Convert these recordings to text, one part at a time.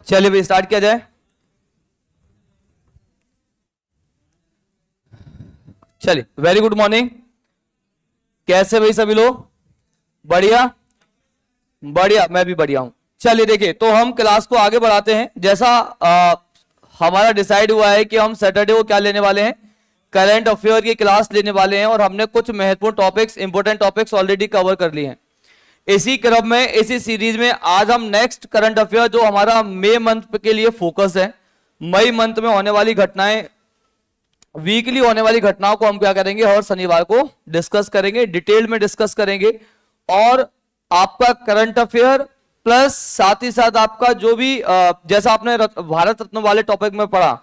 चलिए भाई स्टार्ट किया जाए। चलिए, वेरी गुड मॉर्निंग। कैसे भाई सभी लोग? बढ़िया बढ़िया, मैं भी बढ़िया हूं। चलिए देखिए, तो हम क्लास को आगे बढ़ाते हैं। जैसा हमारा डिसाइड हुआ है कि हम सैटरडे को क्या लेने वाले हैं, करंट अफेयर की क्लास लेने वाले हैं, और हमने कुछ महत्वपूर्ण topics, important topics already cover कर लिए हैं। इसी क्रम में, इसी सीरीज में आज हम नेक्स्ट करंट अफेयर, जो हमारा मई मंथ के लिए फोकस है, मई मंथ में होने वाली घटनाएं, वीकली होने वाली घटनाओं को हम क्या करेंगे, हर शनिवार को डिस्कस करेंगे, डिटेल में डिस्कस करेंगे। और आपका करंट अफेयर प्लस साथ ही साथ आपका जो भी जैसा आपने भारत रत्न वाले टॉपिक में पढ़ा,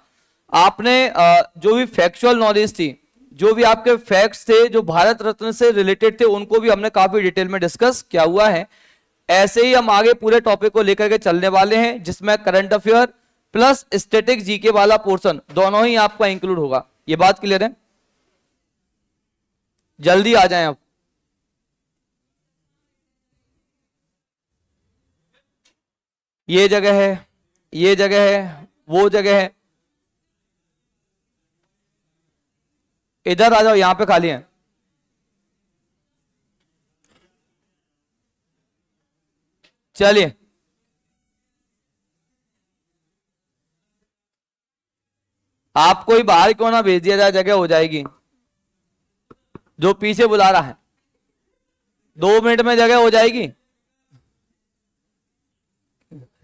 आपने जो भी फैक्चुअल नॉलेज थी, जो भी आपके फैक्ट्स थे जो भारत रत्न से रिलेटेड थे, उनको भी हमने काफी डिटेल में डिस्कस किया हुआ है। ऐसे ही हम आगे पूरे टॉपिक को लेकर के चलने वाले हैं, जिसमें current affair plus static GK वाला पोर्शन दोनों ही आपका इंक्लूड होगा। ये बात क्लियर है? जल्दी आ जाएं आप। ये जगह है, ये जगह है, वो जगह है, इधर आ जाओ, यहां पे खाली है। चलिए, आपको ही बाहर क्यों ना भेज दिया जाए, जगह हो जाएगी। जो पीछे बुला रहा है, 2 मिनट में जगह हो जाएगी।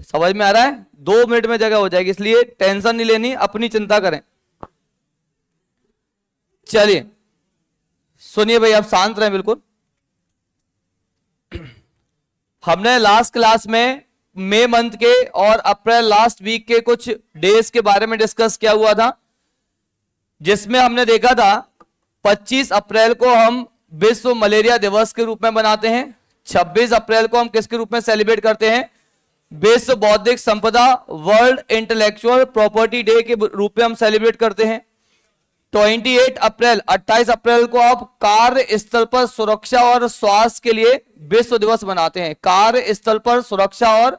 समझ में आ रहा है? 2 मिनट में जगह हो जाएगी, इसलिए टेंशन नहीं लेनी, अपनी चिंता करें। चलिए सुनिए भाई, आप शांत रहें बिल्कुल। हमने लास्ट क्लास में मई मंथ के और अप्रैल लास्ट वीक के कुछ डेज के बारे में डिस्कस किया हुआ था, जिसमें हमने देखा था 25 अप्रैल को हम विश्व मलेरिया दिवस के रूप में मनाते हैं। 26 अप्रैल को हम किसके रूप में सेलिब्रेट करते हैं? विश्व बौद्धिक संपदा, वर्ल्ड इंटेलेक्चुअल प्रॉपर्टी डे के रूप में हम सेलिब्रेट करते हैं। 28 अप्रैल को आप कार्य स्थल पर सुरक्षा और स्वास्थ्य के लिए विश्व दिवस मनाते हैं। कार्य स्थल पर सुरक्षा और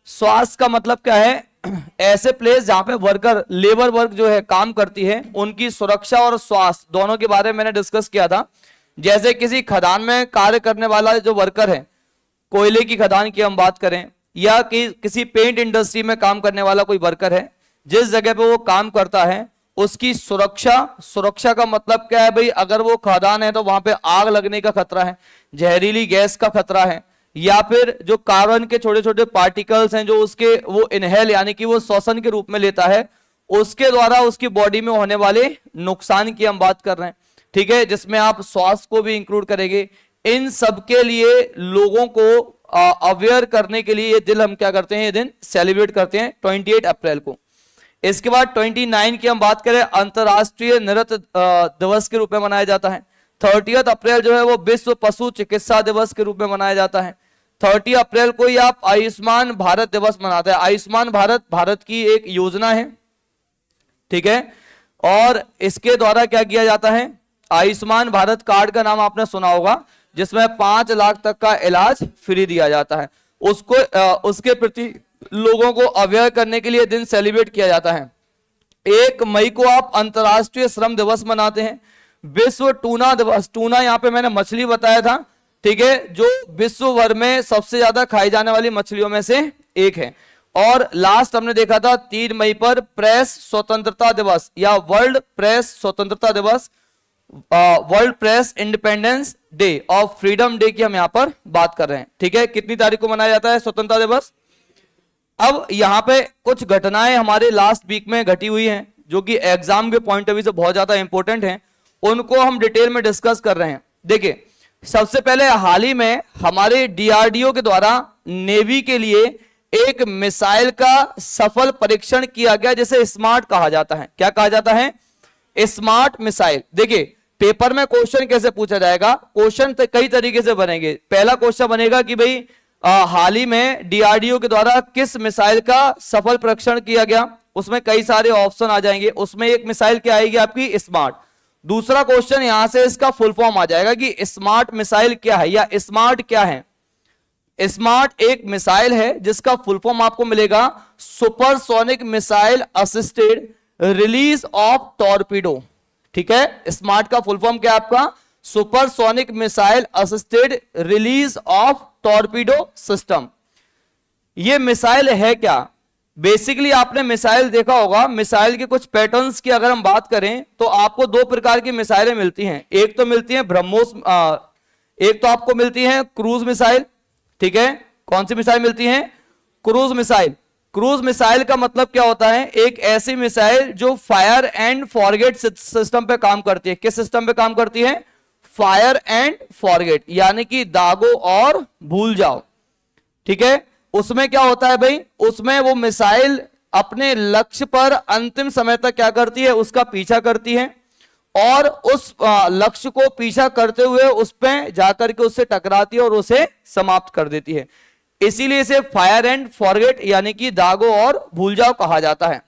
स्वास्थ्य का मतलब क्या है? ऐसे प्लेस जहां पे वर्कर, लेबर वर्क जो है काम करती है, उनकी सुरक्षा और स्वास्थ्य दोनों के बारे में मैंने डिस्कस किया था। जैसे किसी खदान में कार्य करने वाला जो वर्कर है, कोयले की खदान की हम बात करें, या किसी पेंट इंडस्ट्री में काम करने वाला कोई वर्कर है, जिस जगह पे वो काम करता है उसकी सुरक्षा का मतलब क्या है भाई? अगर वो खदान है तो वहां पे आग लगने का खतरा है, जहरीली गैस का खतरा है, या फिर जो कार्बन के छोटे छोटे पार्टिकल्स हैं जो उसके वो इनहेल यानी कि वो श्वसन के रूप में लेता है, उसके द्वारा उसकी बॉडी में होने वाले नुकसान की हम बात कर रहे हैं। ठीक है, जिसमें आप स्वास्थ्य को भी इंक्लूड करेंगे। इन सब के लिए लोगों को अवेयर करने के लिए ये दिन हम क्या करते हैं, ये दिन सेलिब्रेट करते हैं 28 अप्रैल को। इसके बाद 29 की हम बात करें, अंतरराष्ट्रीय नृत्य दिवस के रूप में मनाया जाता है। 30 अप्रैल जो है वो विश्व पशु चिकित्सा दिवस के रूप में मनाया जाता है। 30 अप्रैल को ही आप आयुष्मान भारत दिवस मनाते हैं। आयुष्मान भारत भारत की एक योजना है, ठीक है, और इसके द्वारा क्या किया जाता है? आयुष्मान भारत कार्ड का नाम आपने सुना होगा, जिसमें 5 लाख तक का इलाज फ्री दिया जाता है। उसके प्रति लोगों को अवेयर करने के लिए दिन सेलिब्रेट किया जाता है। 1 मई को आप अंतरराष्ट्रीय श्रम दिवस मनाते हैं। विश्व टूना दिवस, टूना यहाँ पे मैंने मछली बताया था, ठीक है, जो विश्व भर में सबसे ज्यादा खाई जाने वाली मछलियों में से एक है। और लास्ट हमने देखा था 3 मई पर प्रेस स्वतंत्रता दिवस या वर्ल्ड प्रेस स्वतंत्रता दिवस, वर्ल्ड प्रेस इंडिपेंडेंस डे और फ्रीडम डे की हम यहाँ पर बात कर रहे हैं। ठीक है, कितनी तारीख को मनाया जाता है स्वतंत्रता दिवस? अब यहाँ पे कुछ घटनाएं हमारे लास्ट वीक में घटी हुई हैं, जो कि एग्जाम के पॉइंट ऑफ व्यू से बहुत ज्यादा इंपॉर्टेंट हैं, उनको हम डिटेल में डिस्कस कर रहे हैं। देखिए, सबसे पहले हाल ही में हमारे डीआरडीओ के द्वारा नेवी के लिए एक मिसाइल का सफल परीक्षण किया गया, जिसे स्मार्ट कहा जाता है। क्या कहा जाता है? Smart missile. देखिए, पेपर में क्वेश्चन कैसे पूछा जाएगा? क्वेश्चन तो कई तरीके से बनेंगे। पहला क्वेश्चन बनेगा कि भाई हाल ही में डीआरडीओ के द्वारा किस मिसाइल का सफल परीक्षण किया गया, उसमें कई सारे ऑप्शन आ जाएंगे। उसमें एक मिसाइल क्या आएगी आपकी? स्मार्ट। दूसरा क्वेश्चन यहां से इसका फुल फॉर्म आ जाएगा कि स्मार्ट मिसाइल क्या है या स्मार्ट क्या है। स्मार्ट एक मिसाइल है जिसका फुल फॉर्म आपको मिलेगा supersonic missile assisted release of torpedo. ठीक है, स्मार्ट का फुल फॉर्म क्या है आपका? Supersonic missile assisted release of torpedo system. ये मिसाइल है क्या? बेसिकली आपने मिसाइल देखा होगा, मिसाइल के कुछ पैटर्न्स की अगर हम बात करें तो आपको दो प्रकार की मिसाइलें मिलती हैं। एक तो मिलती है ब्रह्मोस, एक तो आपको मिलती है क्रूज मिसाइल। ठीक है, कौन सी मिसाइल मिलती है? Cruise missile. क्रूज मिसाइल का मतलब क्या होता है? एक ऐसी मिसाइल जो फायर एंड फॉरगेट सिस्टम पे काम करती है। किस सिस्टम पे काम करती है? फायर एंड फॉरगेट, यानी कि दागो और भूल जाओ। ठीक है, उसमें क्या होता है भाई? उसमें वो मिसाइल अपने लक्ष्य पर अंतिम समय तक क्या करती है? उसका पीछा करती है और उस लक्ष्य को पीछा करते हुए उस पे जाकर के उससे टकराती है और उसे समाप्त कर देती है। इसीलिए इसे फायर एंड फॉरगेट यानी कि दागो और भूल जाओ कहा जाता है।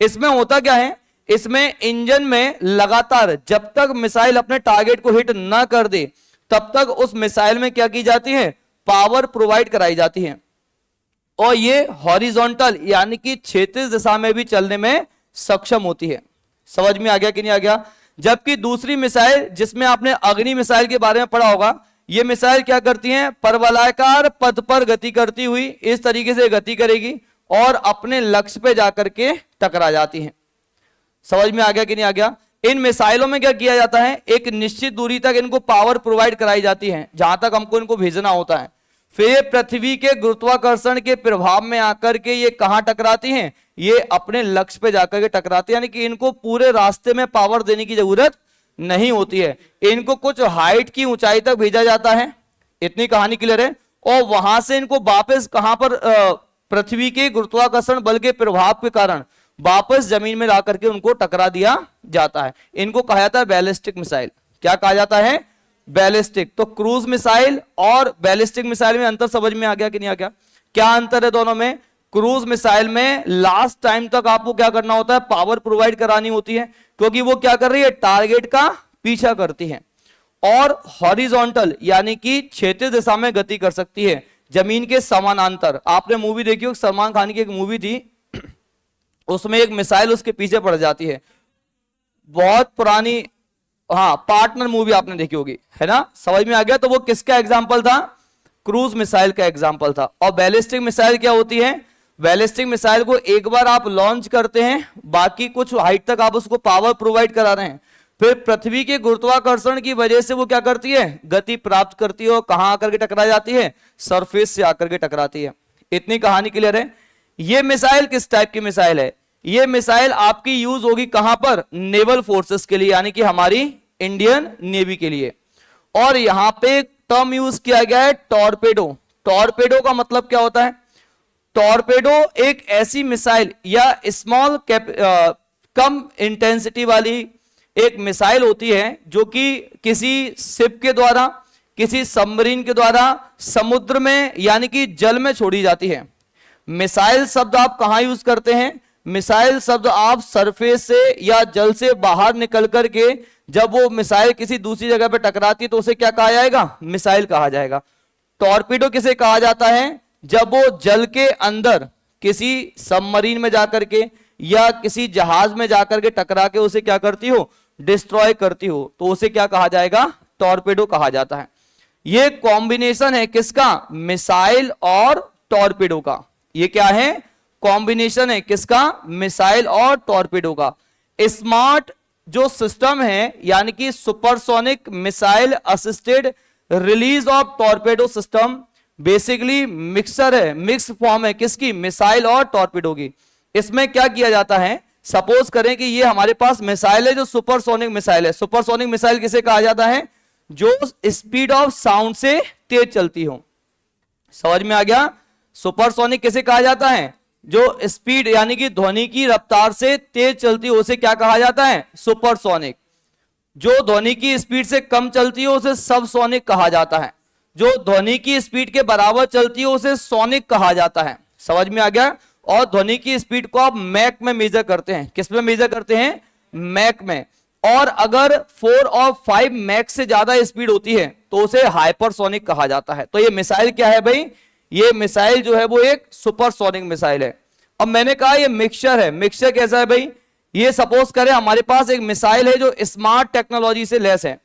इसमें होता क्या है? इसमें इंजन में लगातार जब तक मिसाइल अपने टारगेट को हिट ना कर दे तब तक उस मिसाइल में क्या की जाती है? पावर प्रोवाइड कराई जाती है और ये हॉरिजॉन्टल यानी कि क्षैतिज दिशा में भी चलने में सक्षम होती है। समझ में आ गया कि नहीं आ गया? जबकि दूसरी मिसाइल जिसमें आपने अग्नि मिसाइल के बारे में पढ़ा होगा, ये मिसाइल क्या करती हैं? परवलयाकार पथ पर गति करती हुई इस तरीके से गति करेगी और अपने लक्ष्य पे जाकर के टकरा जाती हैं। समझ में आ गया कि नहीं आ गया? इन मिसाइलों में क्या किया जाता है? एक निश्चित दूरी तक इनको पावर प्रोवाइड कराई जाती है जहां तक हमको इनको भेजना होता है। फिर पृथ्वी के गुरुत्वाकर्षण के प्रभाव में आकर के ये कहां टकराती हैं? ये अपने लक्ष्य पे जाकर के टकराती है, यानी कि इनको पूरे रास्ते में पावर देने की जरूरत नहीं होती है। इनको कुछ हाइट की ऊंचाई तक भेजा जाता है, इतनी कहानी क्लियर है, और वहां से इनको वापस कहां पर? पृथ्वी के गुरुत्वाकर्षण बल के प्रभाव के कारण वापस जमीन में लाकर के उनको टकरा दिया जाता है। इनको कहा जाता है बैलिस्टिक मिसाइल। क्या कहा जाता है? बैलिस्टिक। तो क्रूज मिसाइल और बैलिस्टिक मिसाइल में अंतर समझ में आ गया कि नहीं आ गया? क्या अंतर है दोनों में? क्रूज मिसाइल में लास्ट टाइम तक आपको क्या करना होता है? पावर प्रोवाइड करानी होती है, क्योंकि वो क्या कर रही है? टारगेट का पीछा करती है। और हॉरिजॉन्टल यानी कि क्षैतिज दिशा में गति कर सकती है, जमीन के समानांतर। आपने मूवी देखी हो, सलमान खान की एक मूवी थी, उसमें एक मिसाइल उसके पीछे पड़ जाती है, बहुत पुरानी, हाँ पार्टनर मूवी आपने देखी होगी, है ना? समझ में आ गया? तो वो किसका एग्जाम्पल था? क्रूज मिसाइल का एग्जाम्पल था। और बैलिस्टिक मिसाइल क्या होती है? बैलिस्टिक मिसाइल को एक बार आप लॉन्च करते हैं, बाकी कुछ हाइट तक आप उसको पावर प्रोवाइड करा रहे हैं, फिर पृथ्वी के गुरुत्वाकर्षण की वजह से वो क्या करती है? गति प्राप्त करती है और कहां आकर के टकरा जाती है? सरफेस से आकर के टकराती है। इतनी कहानी क्लियर है? ये मिसाइल किस टाइप की मिसाइल है? ये मिसाइल आपकी यूज होगी कहां पर? नेवल फोर्सेस के लिए, यानी कि हमारी इंडियन नेवी के लिए। और यहां पे टर्म यूज किया गया है टॉर्पेडो। टॉर्पेडो का मतलब क्या होता है? टॉर्पेडो एक ऐसी मिसाइल या स्मॉल कम इंटेंसिटी वाली एक मिसाइल होती है जो कि किसी शिप के द्वारा, किसी सबमरीन के द्वारा समुद्र में यानी कि जल में छोड़ी जाती है। मिसाइल शब्द आप कहां यूज करते हैं? मिसाइल शब्द आप सरफेस से या जल से बाहर निकल करके जब वो मिसाइल किसी दूसरी जगह पे टकराती है तो उसे क्या कहा जाएगा? मिसाइल कहा जाएगा। टॉर्पीडो किसे कहा जाता है? जब वो जल के अंदर किसी सबमरीन में जाकर के या किसी जहाज में जाकर के टकरा के उसे क्या करती हो? डिस्ट्रॉय करती हो, तो उसे क्या कहा जाएगा? टॉर्पेडो कहा जाता है। ये कॉम्बिनेशन है किसका? मिसाइल और टॉर्पेडो का। ये क्या है? कॉम्बिनेशन है किसका? मिसाइल और टॉर्पेडो का। स्मार्ट जो सिस्टम है यानी कि supersonic missile assisted release of torpedo system basically mixer है, मिक्स फॉर्म है किसकी? मिसाइल और टॉर्पेडो की। इसमें क्या किया जाता है? सपोज करें कि ये हमारे पास मिसाइल है जो सुपरसोनिक मिसाइल है। सुपरसोनिक मिसाइल किसे कहा जाता है? जो स्पीड ऑफ साउंड से तेज चलती हो। समझ में आ गया? सुपरसोनिक किसे कहा जाता है? जो स्पीड यानी कि ध्वनि की रफ्तार से तेज चलती हो उसे क्या कहा जाता है? सुपरसोनिक। जो ध्वनि की स्पीड से कम चलती हो उसे सबसोनिक कहा जाता है। जो ध्वनि की स्पीड के बराबर चलती हो उसे सोनिक कहा जाता है। समझ में आ गया? और ध्वनि की स्पीड को आप मैक में मेजर करते हैं। किस में मेजर करते हैं? मैक में। और अगर 4 और 5 मैक्स से ज्यादा स्पीड होती है तो उसे हाइपरसोनिक कहा जाता है। तो ये मिसाइल क्या है भाई, ये मिसाइल जो है वो एक सुपरसोनिक मिसाइल है। अब मैंने कहा ये मिक्सचर है, मिक्सचर कैसा है भाई, ये सपोज करें हमारे पास एक मिसाइल है जो स्मार्ट टेक्नोलॉजी से लैस है।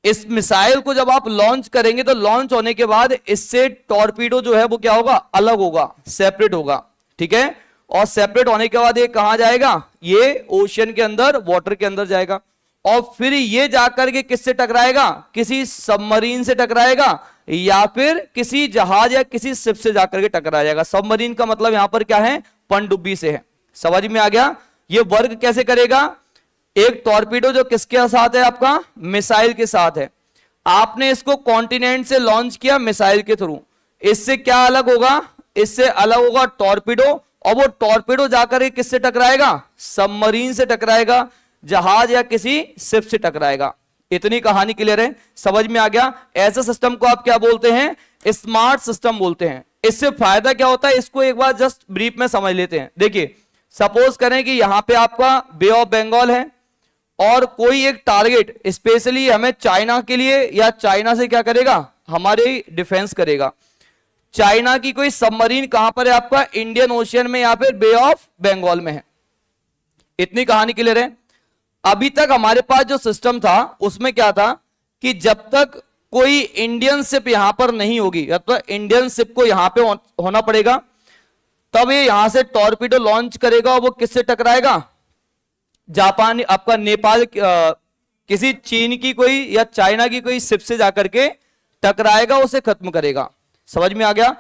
इस मिसाइल को जब आप लॉन्च करेंगे तो लॉन्च होने के बाद इससे टॉर्पीडो जो है वो क्या होगा, अलग होगा, सेपरेट होगा, ठीक है। और सेपरेट होने के बाद ये कहां जाएगा, ये ओशियन के अंदर, वाटर के अंदर जाएगा। और फिर ये जाकर के किससे टकराएगा, किसी सबमरीन से टकराएगा या फिर किसी जहाज या किसी शिप से जाकर के टकरा जाएगा। सबमरीन का मतलब यहां पर क्या है, पनडुब्बी से है। समझ में आ गया। ये वर्क कैसे करेगा, एक टॉर्पीडो जो किसके साथ है, आपका मिसाइल के साथ है। आपने इसको कॉन्टिनेंट से लॉन्च किया मिसाइल के थ्रू, इससे क्या अलग होगा, इससे अलग होगा टॉर्पीडो। और वो टॉर्पीडो जाकर के किससे टकराएगा, सबमरीन से टकराएगा, जहाज या किसी शिप से टकराएगा। इतनी कहानी क्लियर है, समझ में आ गया। ऐसे सिस्टम को आप क्या बोलते हैं, स्मार्ट सिस्टम बोलते हैं। इससे फायदा क्या होता है, इसको एक बार जस्ट ब्रीफ में समझ लेते हैं। देखिए सपोज करें कि यहां पे आपका बे ऑफ बंगाल है और कोई एक टारगेट स्पेशली हमें चाइना के लिए, या चाइना से क्या करेगा, हमारे डिफेंस करेगा। चाइना की कोई सबमरीन कहां पर है, आपका इंडियन ओशियन में या फिर बे ऑफ बंगाल में है। इतनी कहानी क्लियर है। अभी तक हमारे पास जो सिस्टम था उसमें क्या था कि जब तक कोई इंडियन शिप यहां पर नहीं होगी, या तो इंडियन शिप को यहां पे होना पड़ेगा, तब ये यहां से टॉर्पीडो लॉन्च करेगा। और वो किससे टकराएगा, जापान, आपका नेपाल, किसी चीन की कोई या चाइना की कोई शिप से जाकर के टकराएगा, उसे खत्म करेगा। समझ में आ गया।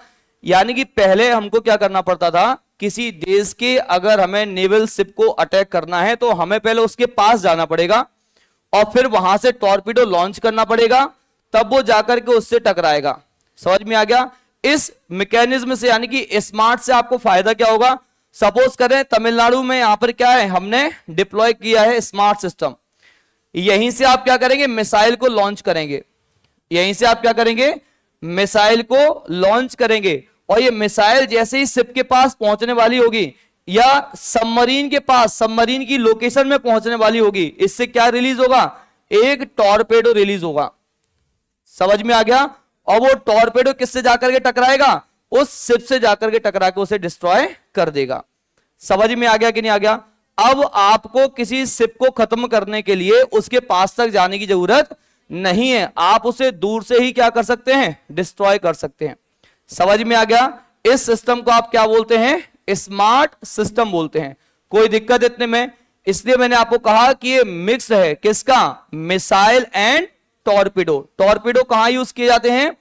यानी कि पहले हमको क्या करना पड़ता था, किसी देश के अगर हमें नेवल शिप को अटैक करना है तो हमें पहले उसके पास जाना पड़ेगा और फिर वहां से टॉर्पीडो लॉन्च करना पड़ेगा, तब वो जाकर के उससे टकराएगा। समझ में आ गया। इस मैकेनिज्म से यानी कि स्मार्ट से आपको फायदा क्या होगा, सपोज करें तमिलनाडु में यहां पर क्या है, हमने डिप्लॉय किया है स्मार्ट सिस्टम। यहीं से आप क्या करेंगे, मिसाइल को लॉन्च करेंगे। यहीं से आप क्या करेंगे, मिसाइल को लॉन्च करेंगे। और ये मिसाइल जैसे ही शिप के पास पहुंचने वाली होगी या सबमरीन के पास, सबमरीन की लोकेशन में पहुंचने वाली होगी, इससे क्या रिलीज होगा, एक टॉर्पेडो रिलीज होगा। समझ में आ गया। और वो टॉर्पेडो किससे जाकर के टकराएगा, उस शिप से जाकर के टकरा के उसे डिस्ट्रॉय कर देगा। समझ में आ गया कि नहीं आ गया। अब आपको किसी शिप को खत्म करने के लिए उसके पास तक जाने की जरूरत नहीं है, आप उसे दूर से ही क्या कर सकते हैं, डिस्ट्रॉय कर सकते हैं। समझ में आ गया। इस सिस्टम को आप क्या बोलते हैं, स्मार्ट सिस्टम बोलते हैं। कोई दिक्कत इतने में, इसलिए मैंने आपको कहा कि ये मिक्स है, किसका, मिसाइल एंड टॉर्पीडो। टॉर्पीडो कहां यूज किए जाते हैं,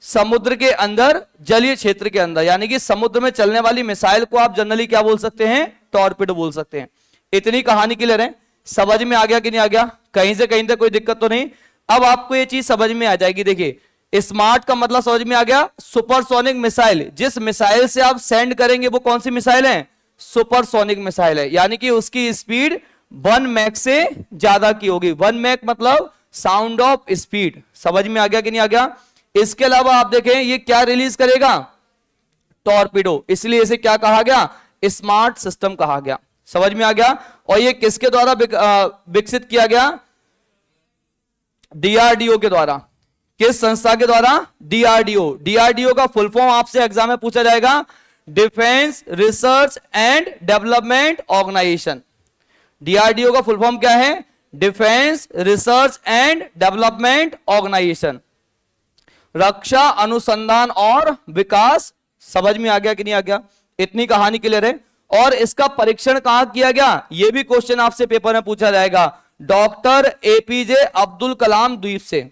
समुद्र के अंदर, जलीय क्षेत्र के अंदर। यानी कि समुद्र में चलने वाली मिसाइल को आप जनरली क्या बोल सकते हैं, टॉर्पीडो बोल सकते हैं। इतनी कहानी क्लियर है, समझ में आ गया कि नहीं आ गया, कहीं से कहीं तक कोई दिक्कत तो नहीं। अब आपको ये चीज समझ में आ जाएगी। देखिए स्मार्ट का मतलब समझ में आ गया, सुपरसोनिक मिसाइल। जिस मिसाइल से आप सेंड करेंगे वो कौन सी मिसाइल है, सुपरसोनिक मिसाइल है। यानी कि उसकी स्पीड 1 मैक से ज्यादा की होगी। 1 मैक मतलब साउंड ऑफ स्पीड। समझ में आ गया कि नहीं आ गया। इसके अलावा आप देखें ये क्या रिलीज करेगा, टॉर्पीडो, इसलिए इसे क्या कहा गया, स्मार्ट सिस्टम कहा गया। समझ में आ गया। और ये किसके द्वारा विकसित किया गया, डीआरडीओ के द्वारा। किस संस्था के द्वारा, डीआरडीओ। डीआरडीओ का फुल फॉर्म आपसे एग्जाम में पूछा जाएगा, defence research and development organisation. DRDO का फुल फॉर्म क्या है, defence research and development organisation, रक्षा अनुसंधान और विकास। समझ में आ गया कि नहीं आ गया। इतनी कहानी क्लियर है। और इसका परीक्षण कहां किया गया, यह भी क्वेश्चन आपसे पेपर में पूछा जाएगा, डॉक्टर एपीजे अब्दुल कलाम द्वीप से।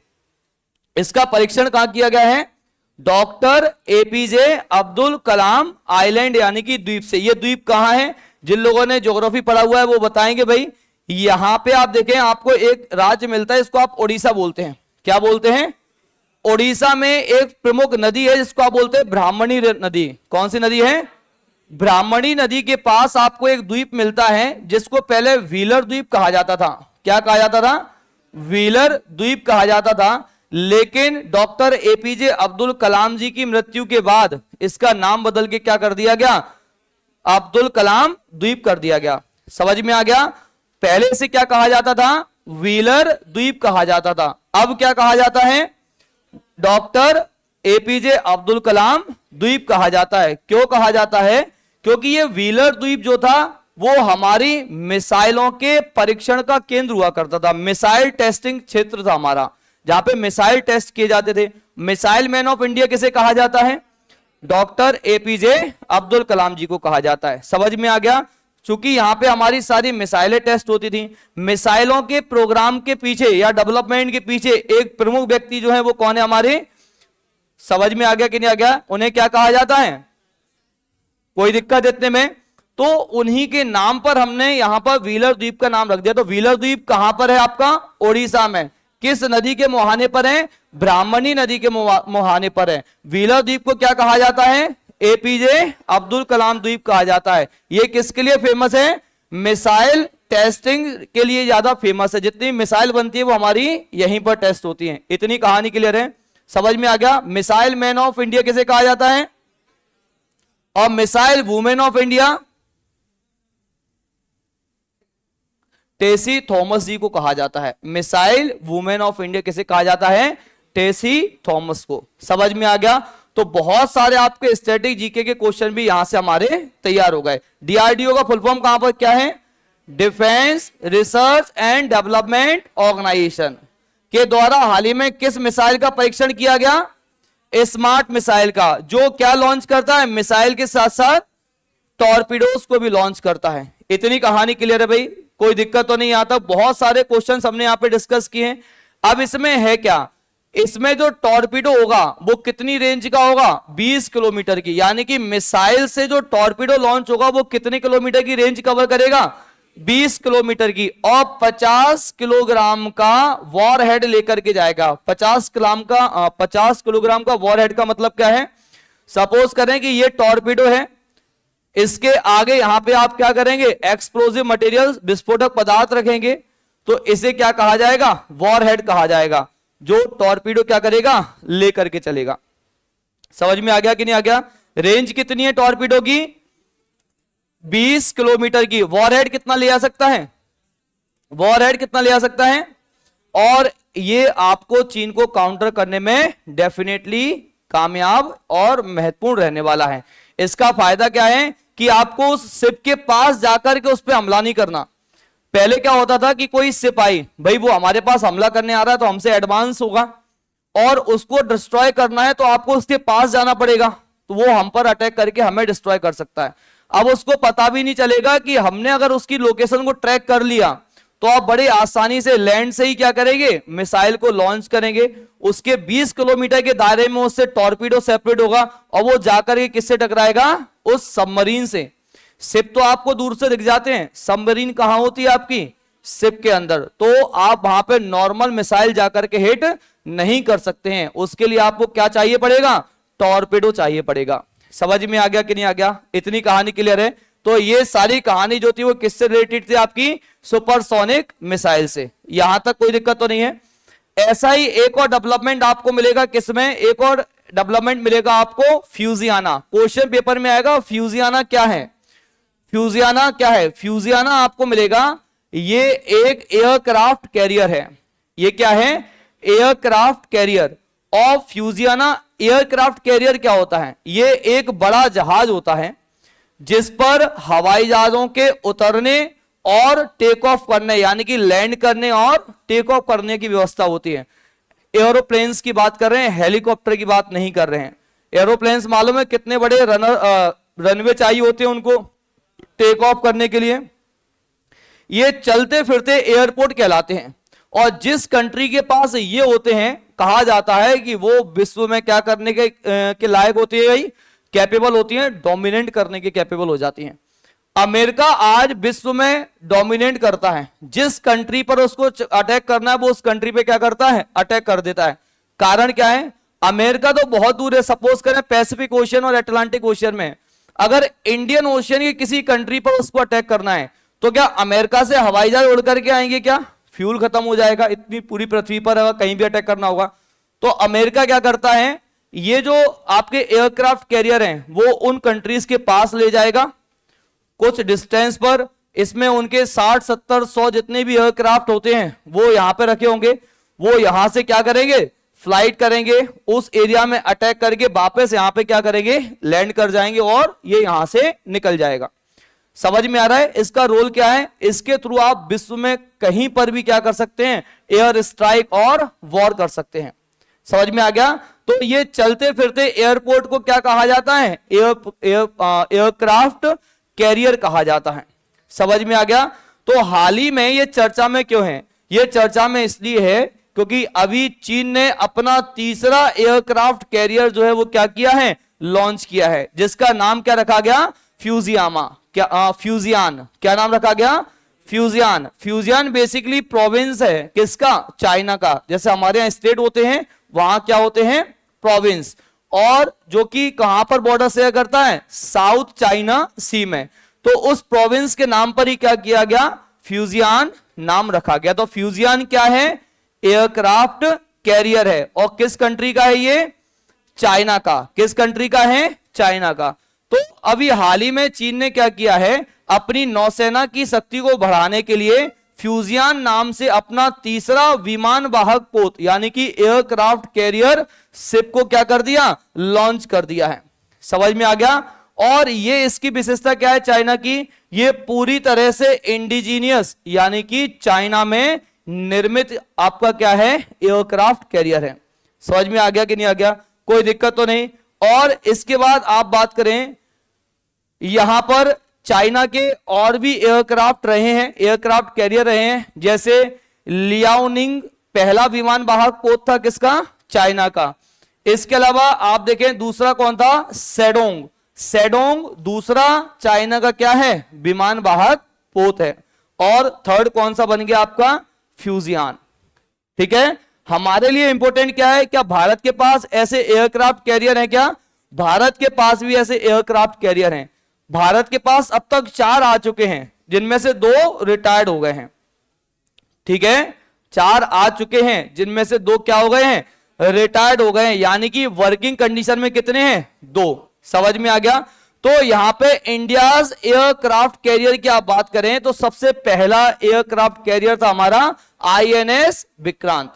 इसका परीक्षण कहां किया गया है, doctor APJ Abdul Kalam island यानी कि द्वीप से। यह द्वीप कहां है, जिन लोगों ने ज्योग्राफी पढ़ा हुआ है वो बताएंगे भाई। यहां पे आप देखें, आपको एक राज्य मिलता है, इसको आप ओडिशा बोलते हैं। क्या बोलते हैं, ओडिशा में एक प्रमुख नदी है जिसको आप बोलते हैं ब्राह्मणी नदी। कौन सी नदी है, ब्राह्मणी नदी के पास आपको एक द्वीप मिलता है जिसको पहले व्हीलर द्वीप कहा जाता था। क्या कहा जाता था, व्हीलर द्वीप कहा जाता था। लेकिन डॉक्टर एपीजे अब्दुल कलाम जी की मृत्यु के बाद इसका नाम बदल के क्या कर दिया गया, अब्दुल कलाम द्वीप कर दिया गया। समझ में आ गया। पहले से क्या कहा जाता था? व्हीलर द्वीप कहा जाता था। अब क्या कहा जाता है? डॉक्टर एपीजे अब्दुल कलाम द्वीप कहा जाता है। क्यों कहा जाता है? क्योंकि ये व्हीलर द्वीप जो था वो हमारी मिसाइलों के परीक्षण का केंद्र हुआ करता था। मिसाइल टेस्टिंग क्षेत्र था हमारा, जहां पे मिसाइल टेस्ट किए जाते थे। मिसाइल मैन ऑफ इंडिया किसे कहा जाता है? डॉक्टर एपीजे अब्दुल कलाम जी को कहा जाता है। समझ में आ गया? चूंकि यहां पे हमारी सारी मिसाइलें टेस्ट होती थी, मिसाइलों के प्रोग्राम के पीछे या डेवलपमेंट के पीछे एक प्रमुख व्यक्ति जो है वो कौन है हमारे? समझ में आ गया कि नहीं आ गया? उन्हें क्या कहा जाता है? कोई दिक्कत इतने में? तो उन्हीं के नाम पर हमने यहां पर व्हीलर द्वीप का नाम रख दिया। तो व्हीलर द्वीप कहां पर है आपका? ओडिशा में। किस नदी के मुहाने पर है? ब्राह्मणी नदी के मुहाने पर है। व्हीलर द्वीप को क्या कहा जाता है? एपीजे अब्दुल कलाम द्वीप कहा जाता है। ये किसके लिए फेमस है? मिसाइल टेस्टिंग के लिए ज्यादा फेमस है। जितनी मिसाइल बनती है वो हमारी यहीं पर टेस्ट होती है। इतनी कहानी क्लियर है? समझ में आ गया? मिसाइल मैन ऑफ इंडिया किसे कहा जाता है? और missile women of India Tessy Thomas ji को कहा जाता है। मिसाइल वुमेन ऑफ इंडिया किसे कहा जाता है? टेसी थॉमस को। समझ में आ गया? तो बहुत सारे आपके स्टैटिक जीके के क्वेश्चन भी यहां से हमारे तैयार हो गए। डीआरडीओ का फुल फॉर्म कहां पर क्या है? Defence research and development organisation के द्वारा हाल ही में किस मिसाइल का परीक्षण किया गया? स्मार्ट मिसाइल का, जो क्या लॉन्च करता है? मिसाइल के साथ साथ टॉर्पीडोज को भी लॉन्च करता है। इतनी कहानी क्लियर है भाई? कोई दिक्कत तो नहीं? यहां तक बहुत सारे क्वेश्चन हमने यहां पे डिस्कस किए हैं। अब इसमें है क्या? इसमें जो टॉर्पीडो होगा वो कितनी रेंज का होगा? 20 किलोमीटर की। यानी कि मिसाइल से जो टॉर्पीडो लॉन्च होगा वो कितने किलोमीटर की रेंज कवर करेगा? 20 किलोमीटर की। और 50 किलोग्राम का वॉरहेड लेकर के जाएगा। 50 किलोग्राम का वॉरहेड का मतलब क्या है? सपोज करें कि ये टॉर्पीडो है, इसके आगे यहां पे आप क्या करेंगे? एक्सप्लोजिव मटेरियल, विस्फोटक पदार्थ रखेंगे, तो इसे क्या कहा जाएगा? वॉरहेड कहा जाएगा, जो टॉर्पीडो क्या करेगा? लेकर के चलेगा। समझ में आ गया कि नहीं आ गया? रेंज कितनी है टॉर्पीडो की? 20 किलोमीटर की। वॉरहेड कितना ले आ सकता है? वॉरहेड कितना ले आ सकता है? और ये आपको चीन को काउंटर करने में डेफिनेटली कामयाब और महत्वपूर्ण रहने वाला है। इसका फायदा क्या है? कि आपको उस शिप के पास जाकर के उस पर हमला नहीं करना। पहले क्या होता था कि कोई शिप आई, भाई वो हमारे पास हमला करने आ रहा है तो हमसे एडवांस होगा और उसको डिस्ट्रॉय करना है तो आपको उसके पास जाना पड़ेगा, तो वो हम पर अटैक करके हमें डिस्ट्रॉय कर सकता है। अब उसको पता भी नहीं चलेगा कि हमने अगर उसकी लोकेशन को ट्रैक कर लिया तो आप बड़ी आसानी से लैंड से ही क्या करेंगे? मिसाइल को लॉन्च करेंगे। उसके 20 किलोमीटर के दायरे में उससे टॉर्पीडो सेपरेट होगा और वो जाकर के किससे टकराएगा? उस सबमरीन से। शिप तो आपको दूर से दिख जाते हैं, सबमरीन कहां होती है आपकी? शिप के अंदर। तो आप वहां पे नॉर्मल मिसाइल जाकर के हिट नहीं कर सकते हैं। उसके लिए आपको क्या चाहिए पड़ेगा? टॉर्पीडो चाहिए पड़ेगा। समझ में आ गया कि नहीं आ गया? इतनी कहानी क्लियर है? तो ये सारी कहानी जो थी वो किससे रिलेटेड थी? आपकी सुपरसोनिक मिसाइल से। यहां तक कोई दिक्कत तो नहीं है? ऐसा ही एक और डेवलपमेंट आपको मिलेगा। किसमें? एक और डेवलपमेंट मिलेगा आपको फ्यूजियाना। क्वेश्चन पेपर में आएगा फ्यूजियाना क्या है? फ्यूजियाना क्या है? फ्यूजियाना आपको मिलेगा, ये एक एयरक्राफ्ट कैरियर है। ये क्या है? Aircraft carrier. और फ्यूजियाना एयरक्राफ्ट कैरियर क्या होता है? ये एक बड़ा जहाज होता है जिस पर हवाई जहाजों के उतरने और टेक ऑफ करने, यानी कि लैंड करने और टेक ऑफ करने की व्यवस्था होती है। एरोप्लेन्स की बात कर रहे हैं, हेलीकॉप्टर की बात नहीं कर रहे हैं। एरोप्लेन्स मालूम है कितने बड़े रनवे चाहिए होते हैं उनको टेक ऑफ करने के लिए? ये चलते फिरते एयरपोर्ट कहलाते हैं। और जिस कंट्री के पास ये होते हैं, कहा जाता है कि वो विश्व में क्या करने के लायक होती है? भाई कैपेबल होती हैं, डोमिनेट करने के कैपेबल हो जाती हैं। अमेरिका आज विश्व में डोमिनेट करता है। जिस कंट्री पर उसको अटैक करना है वो उस कंट्री पे क्या करता है? अटैक कर देता है। कारण क्या है? अमेरिका तो बहुत दूर है, सपोज करें पैसिफिक ओशियन और अटलांटिक ओशियन में। अगर इंडियन ओशियन की किसी कंट्री पर उसको अटैक करना है तो क्या अमेरिका से हवाई जहाज उड़ करके आएंगे? क्या फ्यूल खत्म हो जाएगा इतनी पूरी पृथ्वी पर अगर कहीं भी अटैक करना होगा। तो अमेरिका क्या करता है? ये जो आपके एयरक्राफ्ट कैरियर हैं वो उन कंट्रीज के पास ले जाएगा, कुछ डिस्टेंस पर इसमें उनके 60 70 100 जितने भी एयरक्राफ्ट होते हैं वो यहां पे रखे होंगे। वो यहां से क्या करेंगे, फ्लाइट करेंगे, उस एरिया में अटैक करके वापस यहां पे क्या करेंगे, लैंड कर जाएंगे और ये यहां से निकल जाएगा। समझ में आ रहा है इसका रोल क्या है? इसके थ्रू आप विश्व में कहीं पर भी क्या कर सकते हैं, एयर स्ट्राइक और वॉर कर सकते हैं। समझ में आ गया? तो ये चलते फिरते एयरपोर्ट को क्या कहा जाता है, एयरक्राफ्ट कैरियर कहा जाता है। समझ में आ गया? तो हाल ही में ये चर्चा में क्यों है? ये चर्चा में इसलिए है क्योंकि अभी चीन ने अपना तीसरा एयरक्राफ्ट कैरियर जो है वो क्या किया है, लॉन्च किया है, जिसका नाम क्या रखा गया, फ्यूजियामा। क्या फ्यूजियान, क्या नाम रखा गया, फ्यूजियान। फ्यूजियान बेसिकली प्रोविंस है किसका, चाइना का। जैसे हमारे यहां स्टेट होते हैं, वहां क्या होते हैं, प्रोविंस, और जो कि कहां पर बॉर्डर शेयर करता है, साउथ चाइना सी में। तो उस प्रोविंस के नाम पर ही क्या किया गया, फ्यूजियान नाम रखा गया। तो फ्यूजियान क्या है, एयरक्राफ्ट कैरियर है। और किस कंट्री का है ये, चाइना का। किस कंट्री का है, चाइना का। तो अभी हाल ही में चीन ने क्या किया है, अपनी नौसेना की शक्ति को बढ़ाने के लिए फ्यूजियान नाम से अपना तीसरा विमान वाहक पोत यानी कि एयरक्राफ्ट कैरियर शिप को क्या कर दिया, लॉन्च कर दिया है। समझ में आ गया? और ये इसकी विशेषता क्या है चाइना की, ये पूरी तरह से इंडिजीनियस यानी कि चाइना में निर्मित आपका क्या है, एयरक्राफ्ट कैरियर है। समझ में आ गया कि नहीं आ गया, कोई दिक्कत तो नहीं। और इसके बाद आप बात करें, यहां पर चाइना के और भी एयरक्राफ्ट रहे हैं, एयरक्राफ्ट कैरियर रहे हैं। जैसे लियाओनिंग पहला विमान वाहक पोत था किसका, चाइना का। इसके अलावा आप देखें दूसरा कौन था, सेडोंग। सेडोंग दूसरा चाइना का क्या है, विमान वाहक पोत है। और थर्ड कौन सा बन गया आपका, फ्यूजियान। ठीक है, हमारे लिए इंपॉर्टेंट क्या है, क्या भारत के पास ऐसे एयरक्राफ्ट कैरियर हैं क्या, भारत के पास भी ऐसे एयरक्राफ्ट कैरियर हैं। भारत के पास अब तक 4 आ चुके हैं, जिनमें से 2 रिटायर्ड हो गए हैं। ठीक है, 4 आ चुके हैं, जिनमें से 2 क्या हो गए हैं, रिटायर्ड हो गए हैं। यानी कि वर्किंग कंडीशन में कितने हैं, 2। समझ में आ गया? तो यहां पे इंडियाज एयरक्राफ्ट कैरियर की आप बात करें तो सबसे पहला एयरक्राफ्ट कैरियर था हमारा आईएनएस विक्रांत।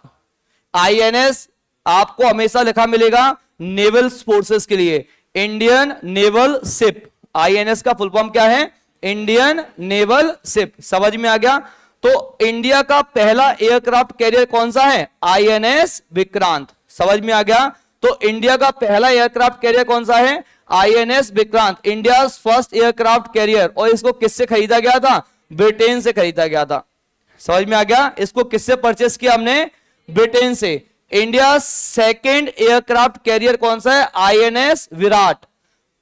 आईएनएस आपको हमेशा लिखा मिलेगा नेवल फोर्सेस के लिए, इंडियन नेवल शिप। आईएनएस का फुल फॉर्म क्या है, इंडियन नेवल शिप। समझ में आ गया? तो इंडिया का पहला एयरक्राफ्ट कैरियर कौन सा है, आईएनएस विक्रांत। समझ में आ गया? तो इंडिया का पहला एयरक्राफ्ट कैरियर कौन सा है, INS Vikrant, India first aircraft carrier. और इसको किससे खरीदा गया था, ब्रिटेन से खरीदा गया था। समझ में आ गया? इसको किससे परचेस किया हमने, ब्रिटेन से। इंडिया सेकेंड एयरक्राफ्ट कैरियर कौन सा है, आईएनएस विराट।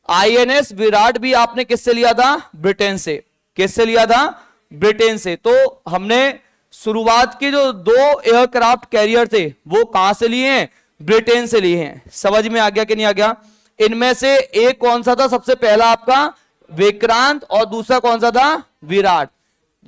आईएनएस विराट भी आपने किससे लिया था, ब्रिटेन से। किससे लिया था, ब्रिटेन से। तो हमने शुरुआत के जो 2 एयरक्राफ्ट कैरियर थे वो कहां से लिए हैं, ब्रिटेन से लिए हैं। समझ में आ गया कि नहीं आ गया? इनमें से एक कौन सा था सबसे पहला आपका, विक्रांत, और दूसरा कौन सा था, विराट।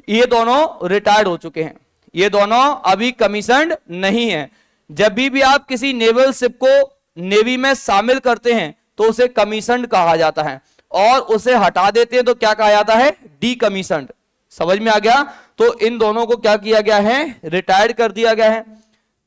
ये दोनों रिटायर्ड हो चुके हैं, ये दोनों अभी कमीशन्ड नहीं है। जब भी आप किसी नेवल शिप को नेवी में शामिल करते हैं तो उसे कमीशन्ड कहा जाता है, और उसे हटा देते हैं तो क्या कहा जाता है, डीकमीशन्ड। समझ में आ गया? तो इन दोनों को क्या किया गया है, रिटायर्ड कर दिया गया है।